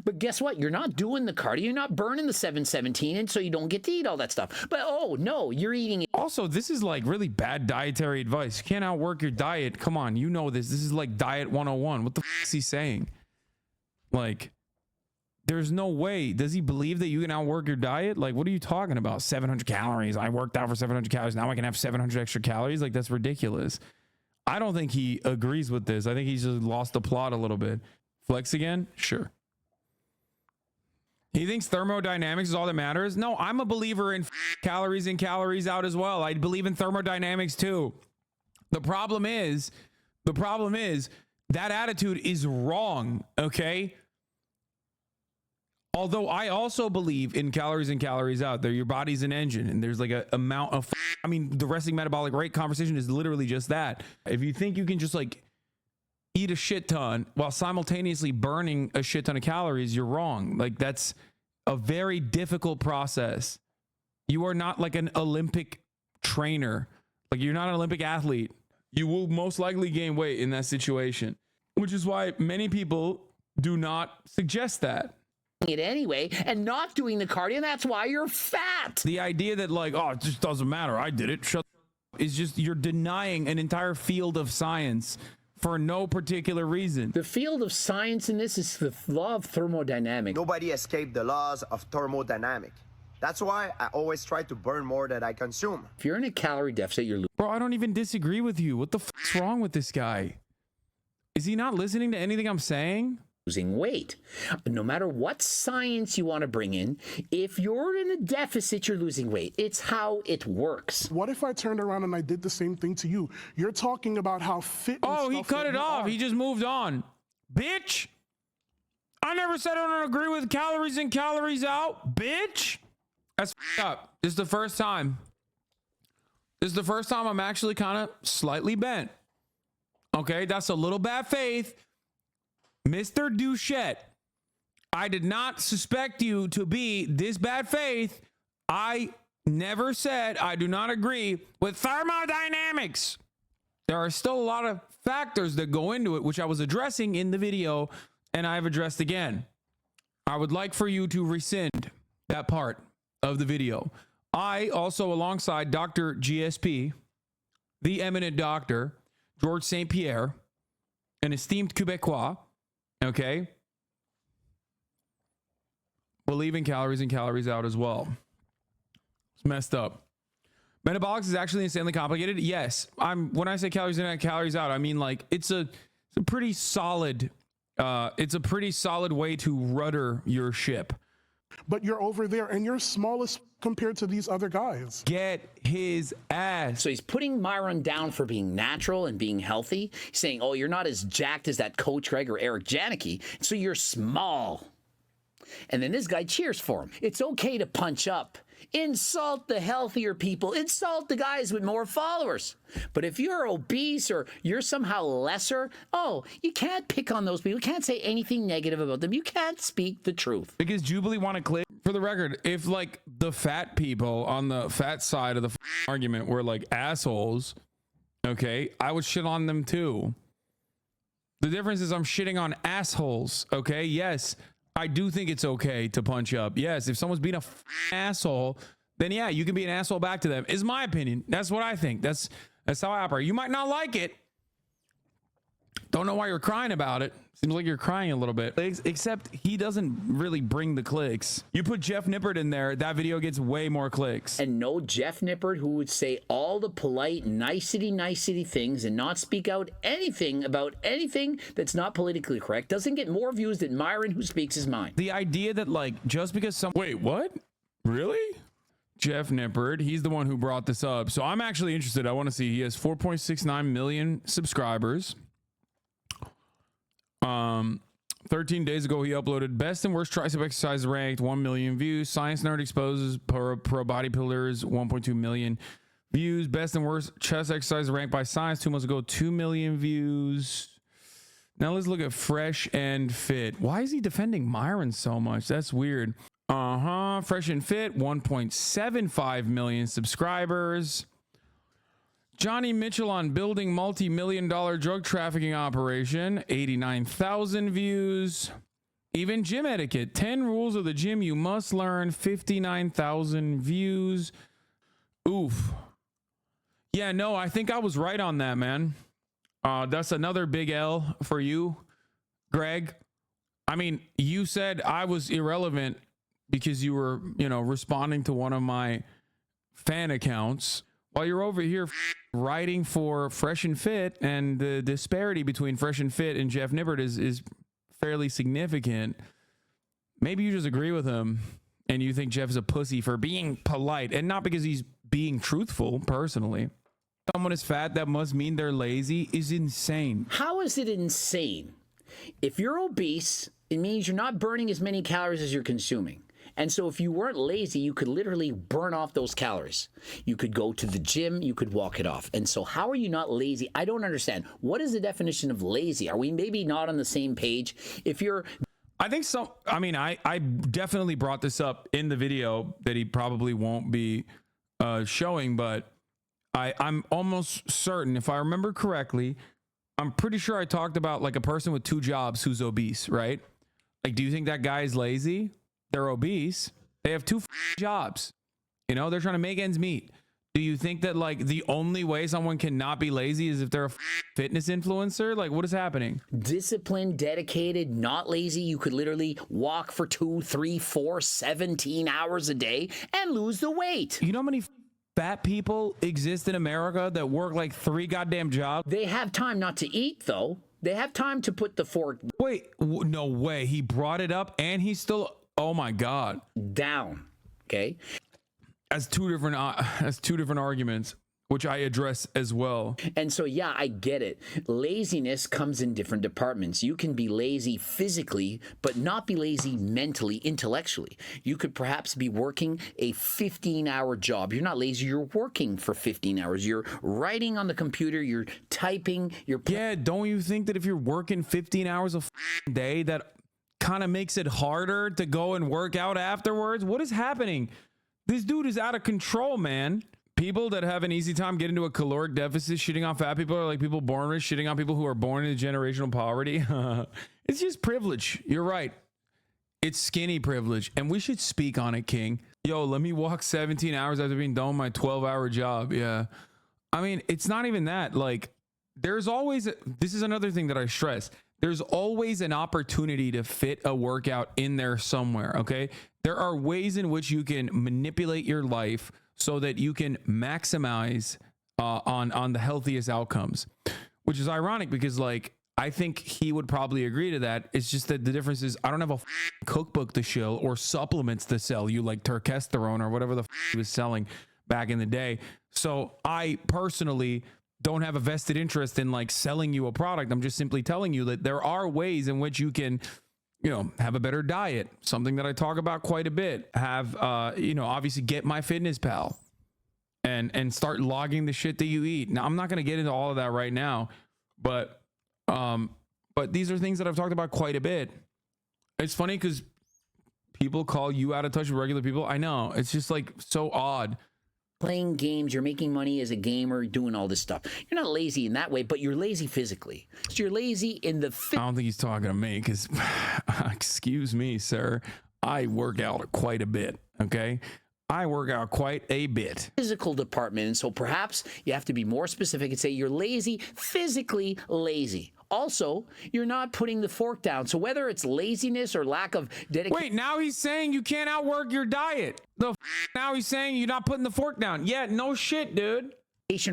But guess what? You're not doing the cardio. You're not burning the 717, and so you don't get to eat all that stuff. But oh no, you're eating it. Also, this is like really bad dietary advice. You can't outwork your diet. Come on, you know this. This is like diet 101. What the f is he saying? Like, there's no way. Does he believe that you can outwork your diet? Like, what are you talking about? 700 calories. I worked out for 700 calories. Now I can have 700 extra calories. Like, that's ridiculous. I don't think he agrees with this. I think he's just lost the plot a little bit. Flex again? Sure. He thinks thermodynamics is all that matters. No, I'm a believer in calories in, calories out as well. I believe in thermodynamics too. The problem is that attitude is wrong, okay? Although I also believe in calories in, calories out. Your body's an engine, and there's like a amount of, I mean, the resting metabolic rate conversation is literally just that. If you think you can just like eat a shit ton while simultaneously burning a shit ton of calories, you're wrong. Like, that's a very difficult process. You are not like an Olympic trainer. Like, you're not an Olympic athlete. You will most likely gain weight in that situation, which is why many people do not suggest that. It anyway and not doing the cardio, and that's why you're fat. The idea that like, oh, it just doesn't matter, I did it, shut is just, you're denying an entire field of science for no particular reason. The field of science in this is the law of thermodynamics. Nobody escaped the laws of thermodynamics. That's why I always try to burn more than I consume. If you're in a calorie deficit, you're Bro, I don't even disagree with you. What the is wrong with this guy? Is he not listening to anything I'm saying? losing weight. No matter what science you want to bring in, if you're in a deficit, you're losing weight. It's how it works. What if I turned around and I did the same thing to you? You're talking about how fit. Oh, he cut it off. He just moved on. Bitch. I never said I don't agree with calories in, calories out. Bitch. That's up. This is the first time. This is the first time I'm actually kind of slightly bent. Okay, that's a little bad faith. Mr. Doucette, I did not suspect you to be this bad faith. I never said I do not agree with thermodynamics. There are still a lot of factors that go into it, which I was addressing in the video, and I've addressed again. I would like for you to rescind that part of the video. I also, alongside Dr. GSP, the eminent doctor, George St. Pierre, an esteemed Quebecois, okay, believe in calories in, calories out as well. It's messed up. Metabolics is actually insanely complicated. Yes, when I say calories in and calories out, I mean like it's a pretty solid way to rudder your ship. But you're over there and you're smallest compared to these other guys. Get his ass. So he's putting Myron down for being natural and being healthy. He's saying, oh, you're not as jacked as that Coach Greg or Eric Janicki, so you're small. And then this guy cheers for him. It's okay to punch up. Insult the healthier people. Insult the guys with more followers. But if you're obese or you're somehow lesser, oh, you can't pick on those people. You can't say anything negative about them. You can't speak the truth. Because Jubilee want to click. For the record, if like the fat people on the fat side of the argument were like assholes, okay, I would shit on them too. The difference is I'm shitting on assholes, okay? Yes, I do think it's okay to punch up. Yes, if someone's being a asshole, then yeah, you can be an asshole back to them. Is my opinion. That's what I think. That's how I operate. You might not like it. Don't know why you're crying about it. Seems like you're crying a little bit. Except he doesn't really bring the clicks. You put Jeff Nippert in there, that video gets way more clicks. And no Jeff Nippert who would say all the polite nicety things and not speak out anything about anything that's not politically correct doesn't get more views than Myron who speaks his mind. The idea that like just because wait, what? Really? Jeff Nippert, he's the one who brought this up. So I'm actually interested. I want to see. He has 4.69 million subscribers. 13 days ago, he uploaded best and worst tricep exercise ranked, 1 million views. Science Nerd exposes pro bodybuilders, 1.2 million views. Best and worst chest exercise ranked by Science 2 months ago, 2 million views. Now let's look at Fresh and Fit. Why is he defending Myron so much? That's weird. Fresh and Fit, 1.75 million subscribers. Johnny Mitchell on building multi-million-dollar drug trafficking operation, 89,000 views. Even gym etiquette, 10 rules of the gym you must learn, 59,000 views. Oof. Yeah, no, I think I was right on that, man. That's another big L for you, Greg. I mean, you said I was irrelevant because you were, responding to one of my fan accounts while you're over here writing for Fresh and Fit, and the disparity between Fresh and Fit and Jeff Nippert is fairly significant. maybe you just agree with him and you think Jeff's a pussy for being polite and not because he's being truthful personally. Someone is fat, that must mean they're lazy, is insane. How is it insane? If you're obese, it means you're not burning as many calories as you're consuming. And so if you weren't lazy, you could literally burn off those calories. You could go to the gym, you could walk it off. And so how are you not lazy? I don't understand. What is the definition of lazy? Are we maybe not on the same page? If you're... I think so. I mean, I definitely brought this up in the video that he probably won't be showing, but I'm almost certain, if I remember correctly, I'm pretty sure I talked about like a person with 2 jobs who's obese, right? Like, do you think that guy is lazy? They're obese. They have 2 jobs. You know, they're trying to make ends meet. Do you think that like the only way someone can not be lazy is if they're a fitness influencer? Like, what is happening? Disciplined, dedicated, not lazy. You could literally walk for 2, 3, 4, 17 hours a day and lose the weight. You know how many fat people exist in America that work like 3 goddamn jobs? They have time not to eat, though. They have time to put the fork... Wait, no way. He brought it up and he's still... Oh my God. Down. Okay. As two different arguments, which I address as well. And so, yeah, I get it. Laziness comes in different departments. You can be lazy physically, but not be lazy mentally, intellectually. You could perhaps be working a 15-hour job. You're not lazy. You're working for 15 hours. You're writing on the computer. You're typing. Yeah, don't you think that if you're working 15 hours a day, that kind of makes it harder to go and work out afterwards? What is happening? This dude is out of control, man. People that have an easy time getting to a caloric deficit, shitting on fat people, are like people born rich, shitting on people who are born into generational poverty. It's just privilege. You're right. It's skinny privilege. And we should speak on it, King. Yo, let me walk 17 hours after being done with my 12-hour job. Yeah. I mean, it's not even that. Like, there's always, this is another thing that I stress. There's always an opportunity to fit a workout in there somewhere, okay? There are ways in which you can manipulate your life so that you can maximize on the healthiest outcomes, which is ironic because, like, I think he would probably agree to that. It's just that the difference is I don't have a cookbook to show or supplements to sell you like testosterone or whatever the he was selling back in the day. So I personally don't have a vested interest in like selling you a product. I'm just simply telling you that there are ways in which you can, you know, have a better diet, something that I talk about quite a bit. Have, you know, obviously get MyFitnessPal and start logging the shit that you eat. Now, I'm not going to get into all of that right now, but these are things that I've talked about quite a bit. It's funny because people call you out of touch with regular people. I know, it's just like so odd. Playing games, you're making money as a gamer, doing all this stuff. You're not lazy in that way, but you're lazy physically. So you're lazy in the... I don't think he's talking to me because, excuse me, sir, I work out quite a bit, okay? I work out quite a bit. Physical department, and so perhaps you have to be more specific and say you're lazy, physically lazy. Also, you're not putting the fork down. So whether it's laziness or lack of dedication... Wait, now he's saying you can't outwork your diet. Now he's saying you're not putting the fork down. Yeah, no shit, dude.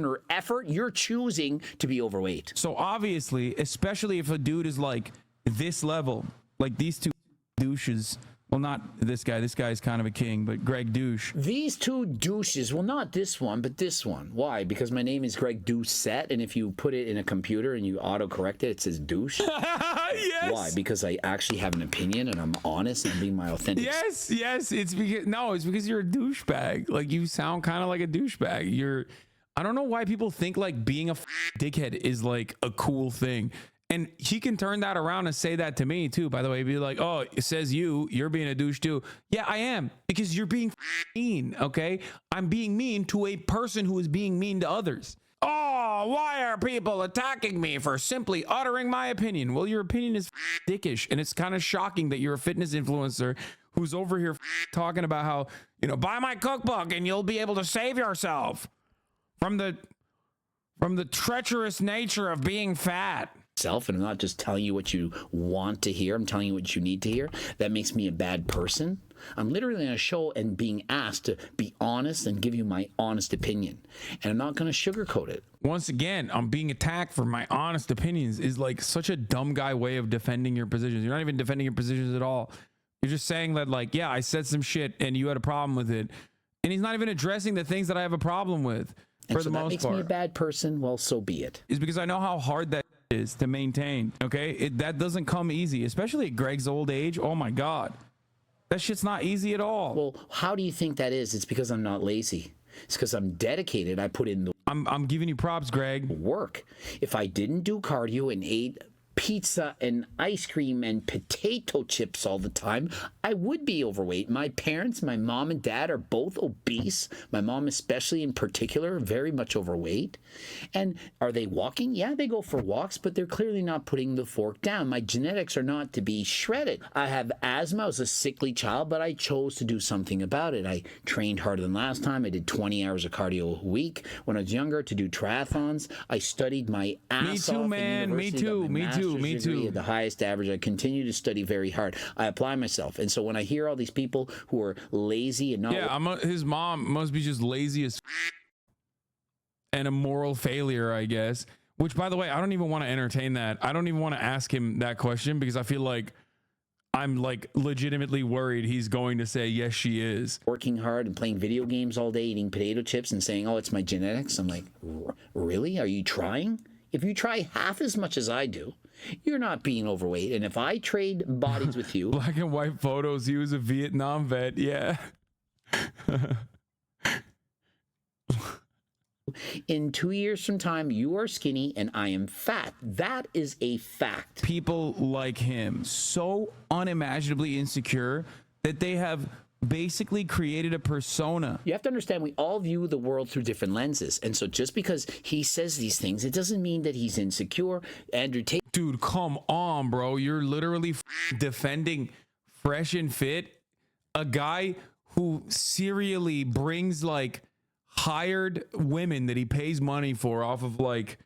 Or effort, you're choosing to be overweight. So obviously, especially if a dude is like this level, like these 2 douches... Well, not this guy. This guy is kind of a king, but Greg Douche. These 2 douches, well, not this one, but this one. Why? Because my name is Greg Doucette, and if you put it in a computer and you auto-correct it, it says douche. Yes. Why? Because I actually have an opinion, and I'm honest and being my authentic. Yes. It's because you're a douchebag. Like, you sound kind of like a douchebag. I don't know why people think like being a dickhead is like a cool thing. And he can turn that around and say that to me too, by the way. Be like, oh, it says you're being a douche too. Yeah, I am, because you're being mean, okay? I'm being mean to a person who is being mean to others. Oh, why are people attacking me for simply uttering my opinion? Well, your opinion is dickish, and it's kind of shocking that you're a fitness influencer who's over here talking about how, you know, buy my cookbook and you'll be able to save yourself from the treacherous nature of being fat. And I'm not just telling you what you want to hear. I'm telling you what you need to hear. That makes me a bad person. I'm literally on a show and being asked to be honest and give you my honest opinion. And I'm not going to sugarcoat it. Once again, I'm being attacked for my honest opinions is like such a dumb guy way of defending your positions. You're not even defending your positions at all. You're just saying that, like, yeah, I said some shit and you had a problem with it. And he's not even addressing the things that I have a problem with for the most part. That makes me a bad person. Well, so be it. Is because I know how hard that is to maintain. Okay. That doesn't come easy, especially at Greg's old age. Oh my God. That shit's not easy at all. Well, how do you think that is? It's because I'm not lazy. It's because I'm dedicated. I put in the I'm giving you props, Greg. work. If I didn't do cardio and ate pizza and ice cream and potato chips all the time, I would be overweight. My parents, my mom and dad, are both obese. My mom especially in particular, very much overweight. And are they walking? Yeah, they go for walks, but they're clearly not putting the fork down. My genetics are not to be shredded. I have asthma. I was a sickly child, but I chose to do something about it. I trained harder than last time. I did 20 hours of cardio a week when I was younger to do triathlons. I studied my ass off. Me too, man. Me too. Me too. Me too. At the highest average. I continue to study very hard. I apply myself. And so when I hear all these people who are lazy and not... Yeah, his mom must be just lazy as and a moral failure, I guess. Which, by the way, I don't even want to entertain that. I don't even want to ask him that question because I feel like I'm like legitimately worried he's going to say, yes, she is. Working hard and playing video games all day, eating potato chips and saying, oh, it's my genetics. I'm like, really? Are you trying? If you try half as much as I do, you're not being overweight. And if I trade bodies with you... Black and white photos, he was a Vietnam vet. Yeah. In 2 years from time, you are skinny and I am fat. That is a fact. People like him, so unimaginably insecure that they have basically created a persona. You have to understand, we all view the world through different lenses. And so just because he says these things, it doesn't mean that he's insecure. Andrew Tate... Dude, come on, bro. You're literally defending Fresh and Fit, a guy who serially brings like hired women that he pays money for off of like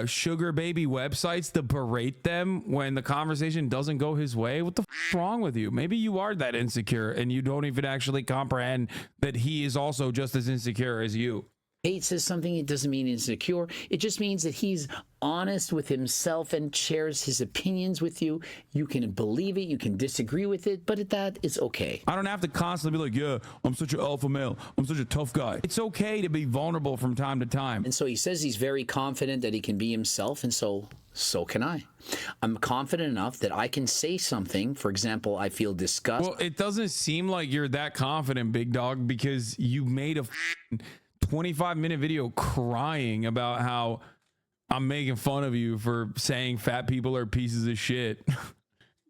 sugar baby websites to berate them when the conversation doesn't go his way. What the f wrong with you? Maybe you are that insecure and you don't even actually comprehend that he is also just as insecure as you. Tate says something, it doesn't mean insecure. It just means that he's honest with himself and shares his opinions with you. You can believe it, you can disagree with it, but that is okay. I don't have to constantly be like, yeah, I'm such an alpha male. I'm such a tough guy. It's okay to be vulnerable from time to time. And so he says he's very confident that he can be himself, and so can I. I'm confident enough that I can say something. For example, I feel disgust. Well, it doesn't seem like you're that confident, big dog, because you made a 25-minute video crying about how I'm making fun of you for saying fat people are pieces of shit.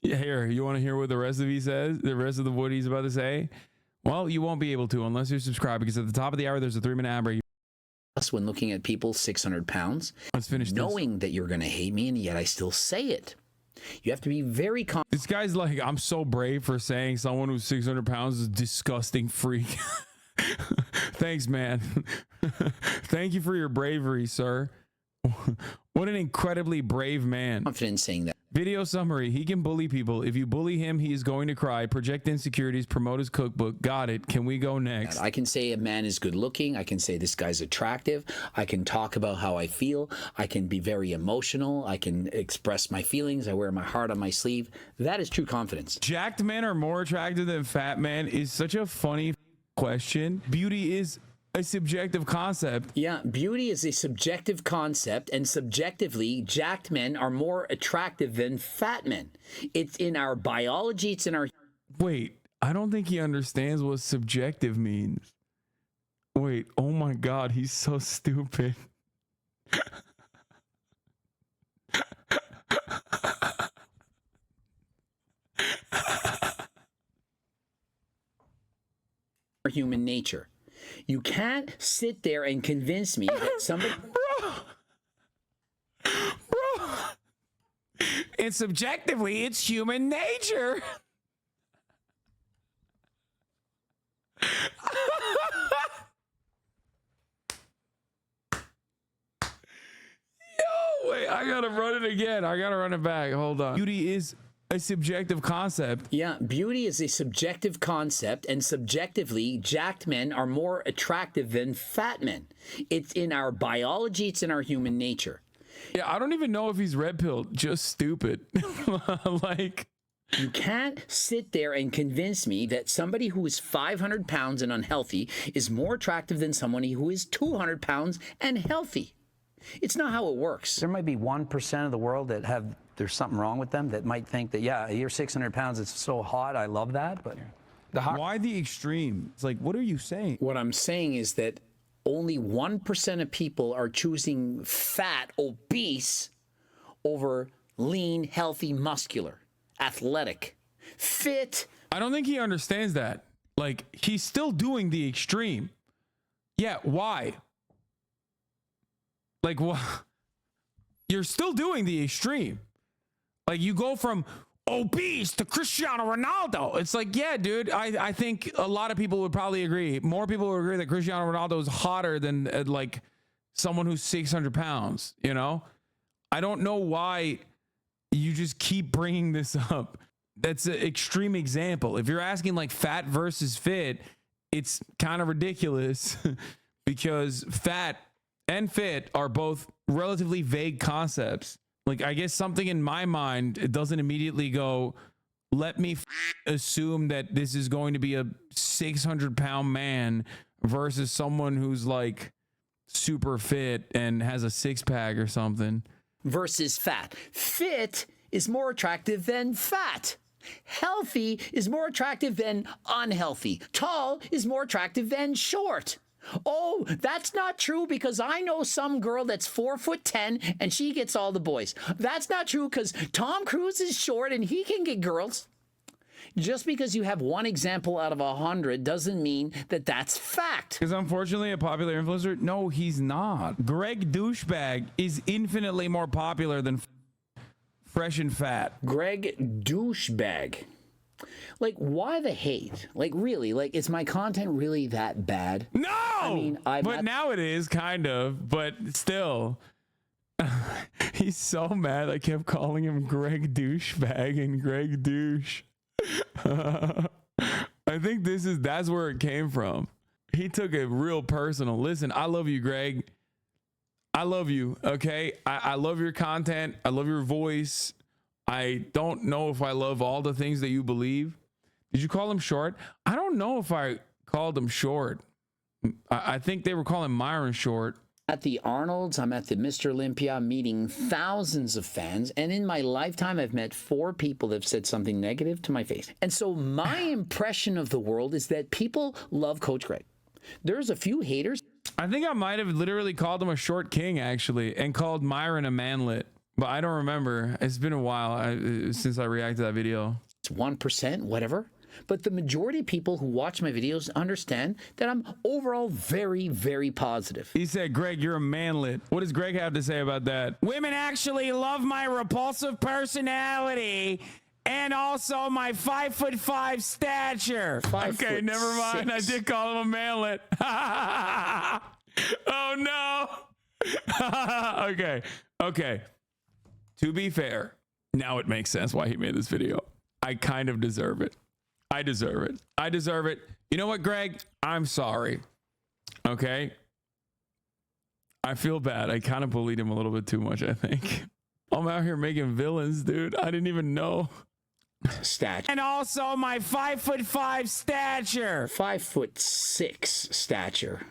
Yeah, here, you want to hear what the rest of he says? The rest of what he's about to say? Well, you won't be able to unless you're subscribed, because at the top of the hour, there's a 3-minute ad break. When looking at people 600 pounds, let's finish knowing that you're going to hate me, and yet I still say it. You have to be very confident. This guy's like, I'm so brave for saying someone who's 600 pounds is a disgusting freak. Thanks, man. Thank you for your bravery, sir. What an incredibly brave man. Confident saying that. Video summary. He can bully people. If you bully him, he is going to cry, project insecurities, promote his cookbook. Got it. Can we go next? I can say a man is good looking. I can say this guy's attractive. I can talk about how I feel. I can be very emotional. I can express my feelings. I wear my heart on my sleeve. That is true confidence. Jacked men are more attractive than fat men is such a funny question. Beauty is a subjective concept. Yeah, beauty is a subjective concept, and subjectively, jacked men are more attractive than fat men. It's in our biology, it's in our... Wait, I don't think he understands what subjective means. Wait, oh my God, he's so stupid. Human nature. You can't sit there and convince me that somebody... Bro. And subjectively, it's human nature. Yo, wait, I gotta run it again. I gotta run it back. Hold on. Beauty is a subjective concept. Yeah, beauty is a subjective concept, and subjectively, jacked men are more attractive than fat men. It's in our biology, it's in our human nature. Yeah, I don't even know if he's red pilled, just stupid. Like, You can't sit there and convince me that somebody who is 500 pounds and unhealthy is more attractive than somebody who is 200 pounds and healthy. It's not how it works. There might be 1% of the world that there's something wrong with them that might think that, yeah, you're 600 pounds, it's so hot, I love that, but... Why the extreme? It's like, what are you saying? What I'm saying is that only 1% of people are choosing fat, obese, over lean, healthy, muscular, athletic, fit. I don't think he understands that. Like, he's still doing the extreme. Yeah, why? Like, what? You're still doing the extreme. Like, you go from obese to Cristiano Ronaldo. It's like, yeah, dude, I think a lot of people would probably agree. More people would agree that Cristiano Ronaldo is hotter than like someone who's 600 pounds, you know? I don't know why you just keep bringing this up. That's an extreme example. If you're asking like fat versus fit, it's kind of ridiculous because fat and fit are both relatively vague concepts. Like, I guess something in my mind, it doesn't immediately go, let me assume that this is going to be a 600-pound man versus someone who's like super fit and has a six-pack or something. Versus fat. Fit is more attractive than fat. Healthy is more attractive than unhealthy. Tall is more attractive than short. Oh, that's not true because I know some girl that's 4'10" and she gets all the boys. That's not true because Tom Cruise is short and he can get girls. Just because you have one example out of 100 doesn't mean that that's fact. Because unfortunately, a popular influencer, no, he's not. Greg Douchebag is infinitely more popular than Fresh and Fat. Greg Douchebag. Like, why the hate? Like, really? Like, is my content really that bad? No! I mean, but now it is, kind of. But still, he's so mad I kept calling him Greg Douchebag and Greg Douche. I think that's where it came from. He took it real personal. Listen, I love you, Greg. I love you, okay? I love your content. I love your voice. I don't know if I love all the things that you believe. Did you call him short? I don't know if I called him short. I think they were calling Myron short. At the Arnold's, I'm at the Mr. Olympia meeting thousands of fans. And in my lifetime, I've met 4 people that have said something negative to my face. And so my impression of the world is that people love Coach Greg. There's a few haters. I think I might have literally called him a short king, actually, and called Myron a manlet. But I don't remember. It's been a while since I reacted to that video. It's 1%, whatever. But the majority of people who watch my videos understand that I'm overall very, very positive. He said, Greg, you're a manlet. What does Greg have to say about that? Women actually love my repulsive personality and also my 5'5" stature. Okay, never mind. I did call him a manlet. Oh, no. Okay. To be fair, now it makes sense why he made this video. I kind of deserve it. I deserve it. You know what, Greg? I'm sorry. Okay? I feel bad. I kind of bullied him a little bit too much, I think. I'm out here making villains, dude. I didn't even know. Stature. And also my 5'5" stature. 5'6" stature.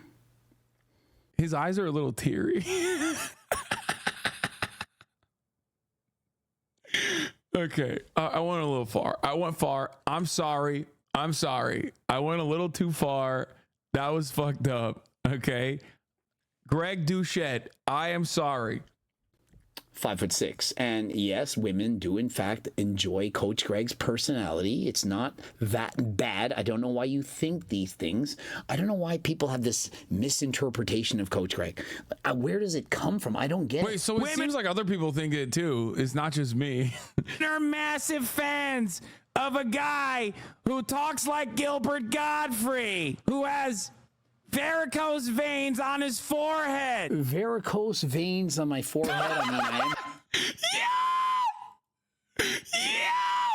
His eyes are a little teary. Okay, I went a little far. I went far. I'm sorry. I went a little too far. That was fucked up. Okay. Greg Doucette, I am sorry. 5'6". And yes, women do in fact enjoy Coach Greg's personality. It's not that bad. I don't know why you think these things. I don't know why people have this misinterpretation of Coach Greg. Where does it come from? I don't get it. Wait, so it seems like other people think it too. It's not just me. They're massive fans of a guy who talks like Gilbert Godfrey, who has varicose veins on his forehead. Varicose veins on my forehead? I mean, I am... Yeah!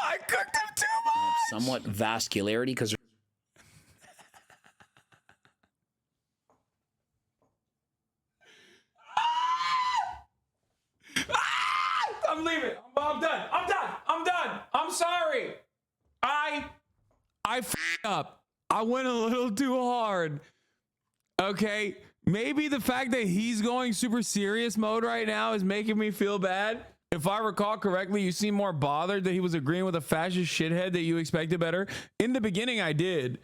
I cooked him too much! Somewhat vascularity, because... I'm leaving. I'm done. I'm sorry. I f***ed up. I went a little too hard. Okay. Maybe the fact that he's going super serious mode right now is making me feel bad. If I recall correctly, you seem more bothered that he was agreeing with a fascist shithead that you expected better. In the beginning, I did.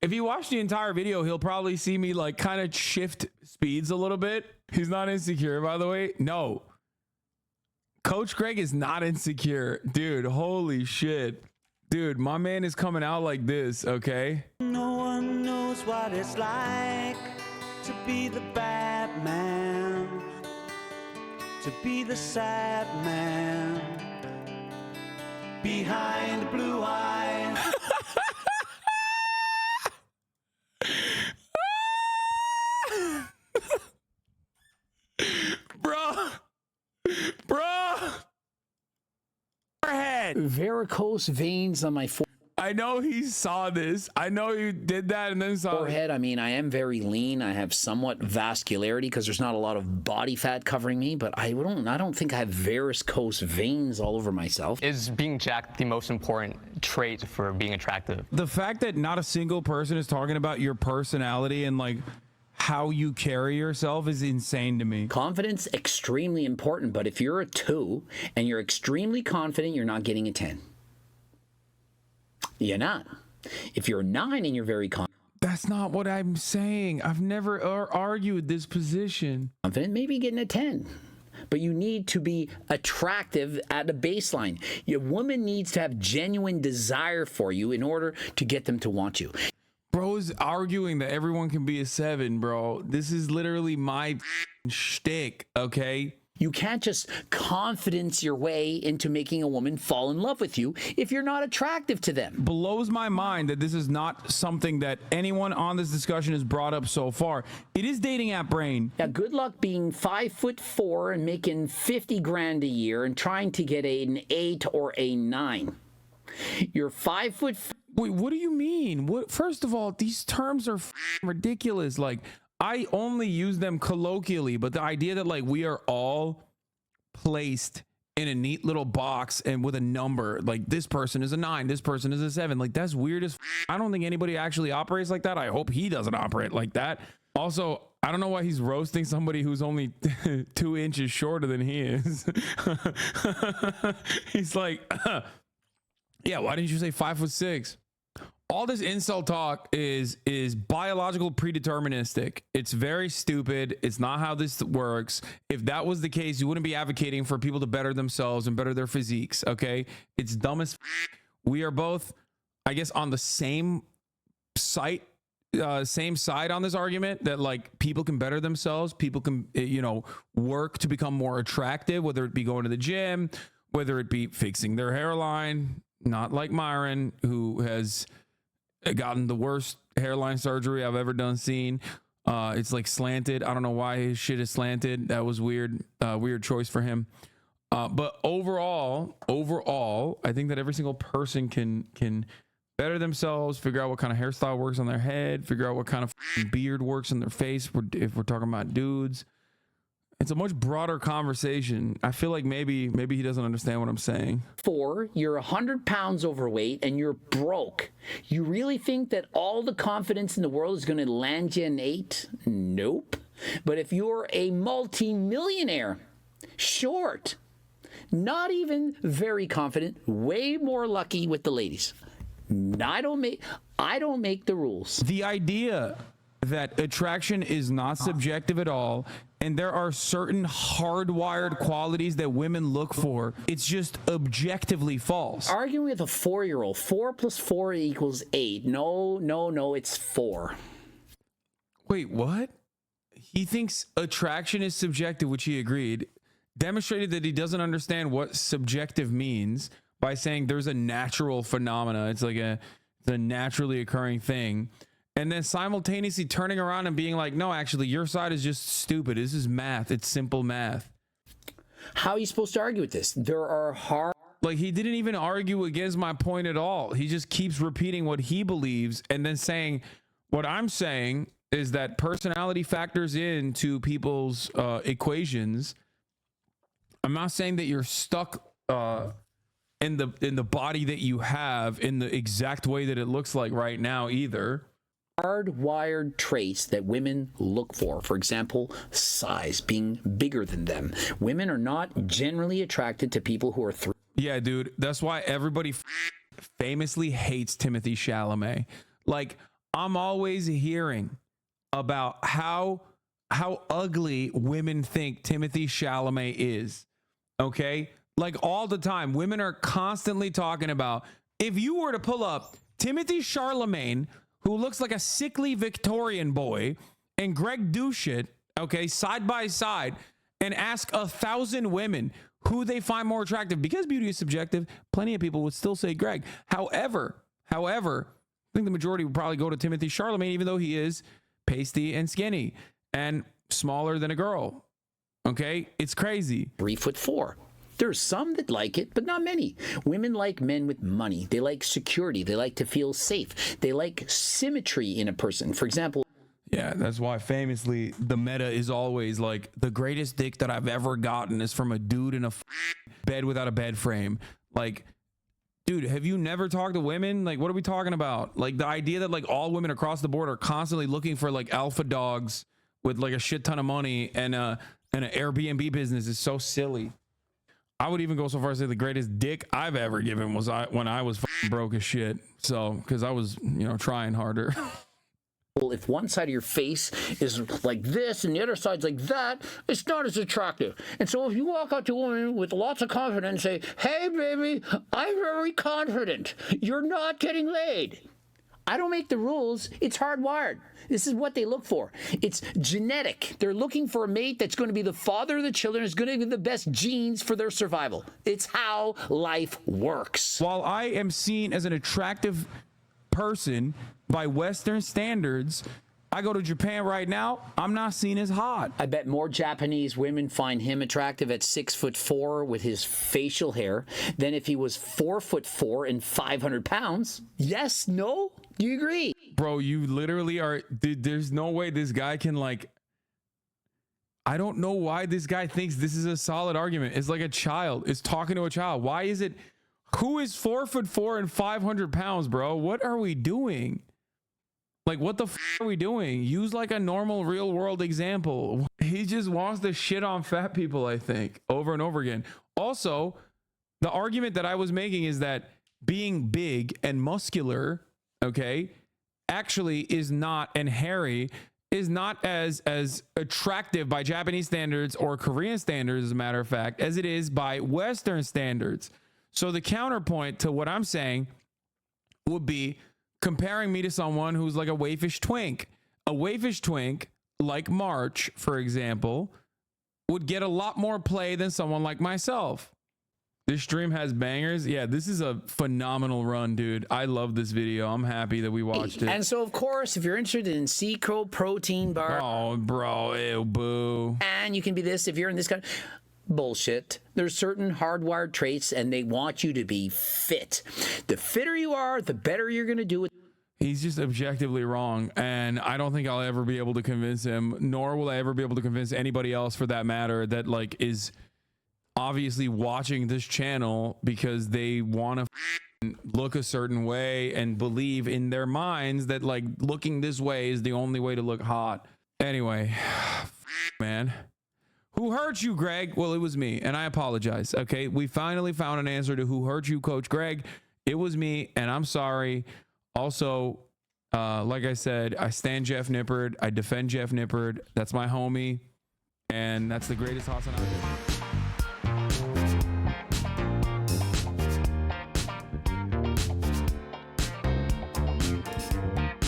If you watch the entire video, he'll probably see me like kind of shift speeds a little bit. He's not insecure, by the way. No. Coach Greg is not insecure. Dude, holy shit. Dude, my man is coming out like this, okay? No one knows what it's like to be the bad man, to be the sad man behind blue eyes. Bro. Varicose veins on my forehead. I know he saw this. I know you did that and then saw Forehead. I mean, I am very lean. I have somewhat vascularity because there's not a lot of body fat covering me, but I don't think I have varicose veins all over myself. Is being jacked the most important trait for being attractive? The fact that not a single person is talking about your personality and like how you carry yourself is insane to me. Confidence, extremely important, but if you're a 2 and you're extremely confident, you're not getting a 10. You're not. If you're a 9 and you're very confident, that's not what I'm saying. I've never argued this position. Maybe getting a 10. But you need to be attractive at a baseline. Your woman needs to have genuine desire for you in order to get them to want you. Bro's arguing that everyone can be a 7, bro. This is literally my shtick, okay? You can't just confidence your way into making a woman fall in love with you if you're not attractive to them. Blows my mind that this is not something that anyone on this discussion has brought up so far. It is dating app brain. Now, good luck being 5'4" and making 50 grand a year and trying to get an 8 or a 9. You're 5 foot. Wait, what do you mean? What? First of all, these terms are ridiculous. Like, I only use them colloquially, but the idea that like we are all placed in a neat little box and with a number, like this person is a 9, this person is a 7, like that's weird as I don't think anybody actually operates like that. I hope he doesn't operate like that. Also, I don't know why he's roasting somebody who's only 2 inches shorter than he is. He's like, yeah, why didn't you say 5'6"? All this insult talk is biological predeterministic. It's very stupid. It's not how this works. If that was the case, you wouldn't be advocating for people to better themselves and better their physiques, okay? It's dumb as we are both, I guess, on the same side on this argument that like people can better themselves. People can, you know, work to become more attractive, whether it be going to the gym, whether it be fixing their hairline, not like Myron, who has gotten the worst hairline surgery I've ever seen. It's like slanted. I don't know why his shit is slanted. That was weird. Weird choice for him. But overall, I think that every single person can better themselves, figure out what kind of hairstyle works on their head, figure out what kind of beard works on their face. If we're talking about dudes, it's a much broader conversation. I feel like maybe he doesn't understand what I'm saying. 4, you're 100 pounds overweight and you're broke. You really think that all the confidence in the world is going to land you an 8? Nope. But if you're a multi-millionaire, short, not even very confident, way more lucky with the ladies. I don't make the rules. The idea that attraction is not subjective at all, and there are certain hardwired qualities that women look for, it's just objectively false. Arguing with a 4-year-old, 4 + 4 = 8. No, it's 4. Wait, what? He thinks attraction is subjective, which he agreed. Demonstrated that he doesn't understand what subjective means by saying there's a natural phenomena. It's like a naturally occurring thing. And then simultaneously turning around and being like, no, actually, your side is just stupid. This is math. It's simple math. How are you supposed to argue with this? There are hard... Like, he didn't even argue against my point at all. He just keeps repeating what he believes and then saying, what I'm saying is that personality factors into people's equations. I'm not saying that you're stuck in the body that you have in the exact way that it looks like right now either. Hardwired traits that women look for. For example, size, being bigger than them. Women are not generally attracted to people who are Yeah, dude. That's why everybody famously hates Timothée Chalamet. Like, I'm always hearing about how ugly women think Timothée Chalamet is. Okay? Like, all the time. Women are constantly talking about, if you were to pull up Timothée Chalamet, who looks like a sickly Victorian boy, and Greg Doucette, okay, side by side, and ask 1,000 women who they find more attractive, because beauty is subjective, plenty of people would still say Greg. However, I think the majority would probably go to Timothée Chalamet, even though he is pasty and skinny and smaller than a girl. Okay? It's crazy. 3'4". There's some that like it, but not many. Women like men with money. They like security. They like to feel safe. They like symmetry in a person. For example, yeah, that's why famously the meta is always like, the greatest dick that I've ever gotten is from a dude in a bed without a bed frame. Like, dude, have you never talked to women? Like, what are we talking about? Like, the idea that like all women across the board are constantly looking for like alpha dogs with like a shit ton of money and an Airbnb business is so silly. I would even go so far as to say the greatest dick I've ever given was when I was broke as shit. So, because I was, trying harder. Well, if one side of your face is like this and the other side's like that, it's not as attractive. And so if you walk out to a woman with lots of confidence and say, hey, baby, I'm very confident, you're not getting laid. I don't make the rules. It's hardwired. This is what they look for. It's genetic. They're looking for a mate that's going to be the father of the children, is going to give the best genes for their survival. It's how life works. While I am seen as an attractive person by Western standards, I go to Japan right now, I'm not seen as hot. I bet more Japanese women find him attractive at 6'4" with his facial hair than if he was 4'4" and 500 pounds. Yes? No? Do you agree? Bro, you literally are, dude, there's no way this guy can I don't know why this guy thinks this is a solid argument. It's like a child. It's talking to a child. Why is it, who is 4'4" and 500 pounds, bro? What are we doing? Like, what the are we doing? Use like a normal real world example. He just wants to shit on fat people, I think, over and over again. Also, the argument that I was making is that being big and muscular, okay, actually is not, and hairy is not as attractive by Japanese standards or Korean standards, as a matter of fact, as it is by Western standards. So the counterpoint to what I'm saying would be comparing me to someone who's like a waifish twink. A waifish twink, like March, for example, would get a lot more play than someone like myself. This stream has bangers. Yeah, this is a phenomenal run, dude. I love this video. I'm happy that we watched it. And so, of course, if you're interested in Seco protein bar. Oh, bro, ew, boo. And you can be this if you're in this kind of bullshit. There's certain hardwired traits and they want you to be fit. The fitter you are, the better you're going to do it. He's just objectively wrong, and I don't think I'll ever be able to convince him, nor will I ever be able to convince anybody else for that matter that like is obviously watching this channel because they want to look a certain way and believe in their minds that like looking this way is the only way to look hot. Anyway, man. Who hurt you, Greg? Well, it was me, and I apologize. Okay, we finally found an answer to who hurt you, Coach Greg. It was me, and I'm sorry. Also, like I said, I stand Jeff Nippard. I defend Jeff Nippard. That's my homie, and that's the greatest Hasanabi.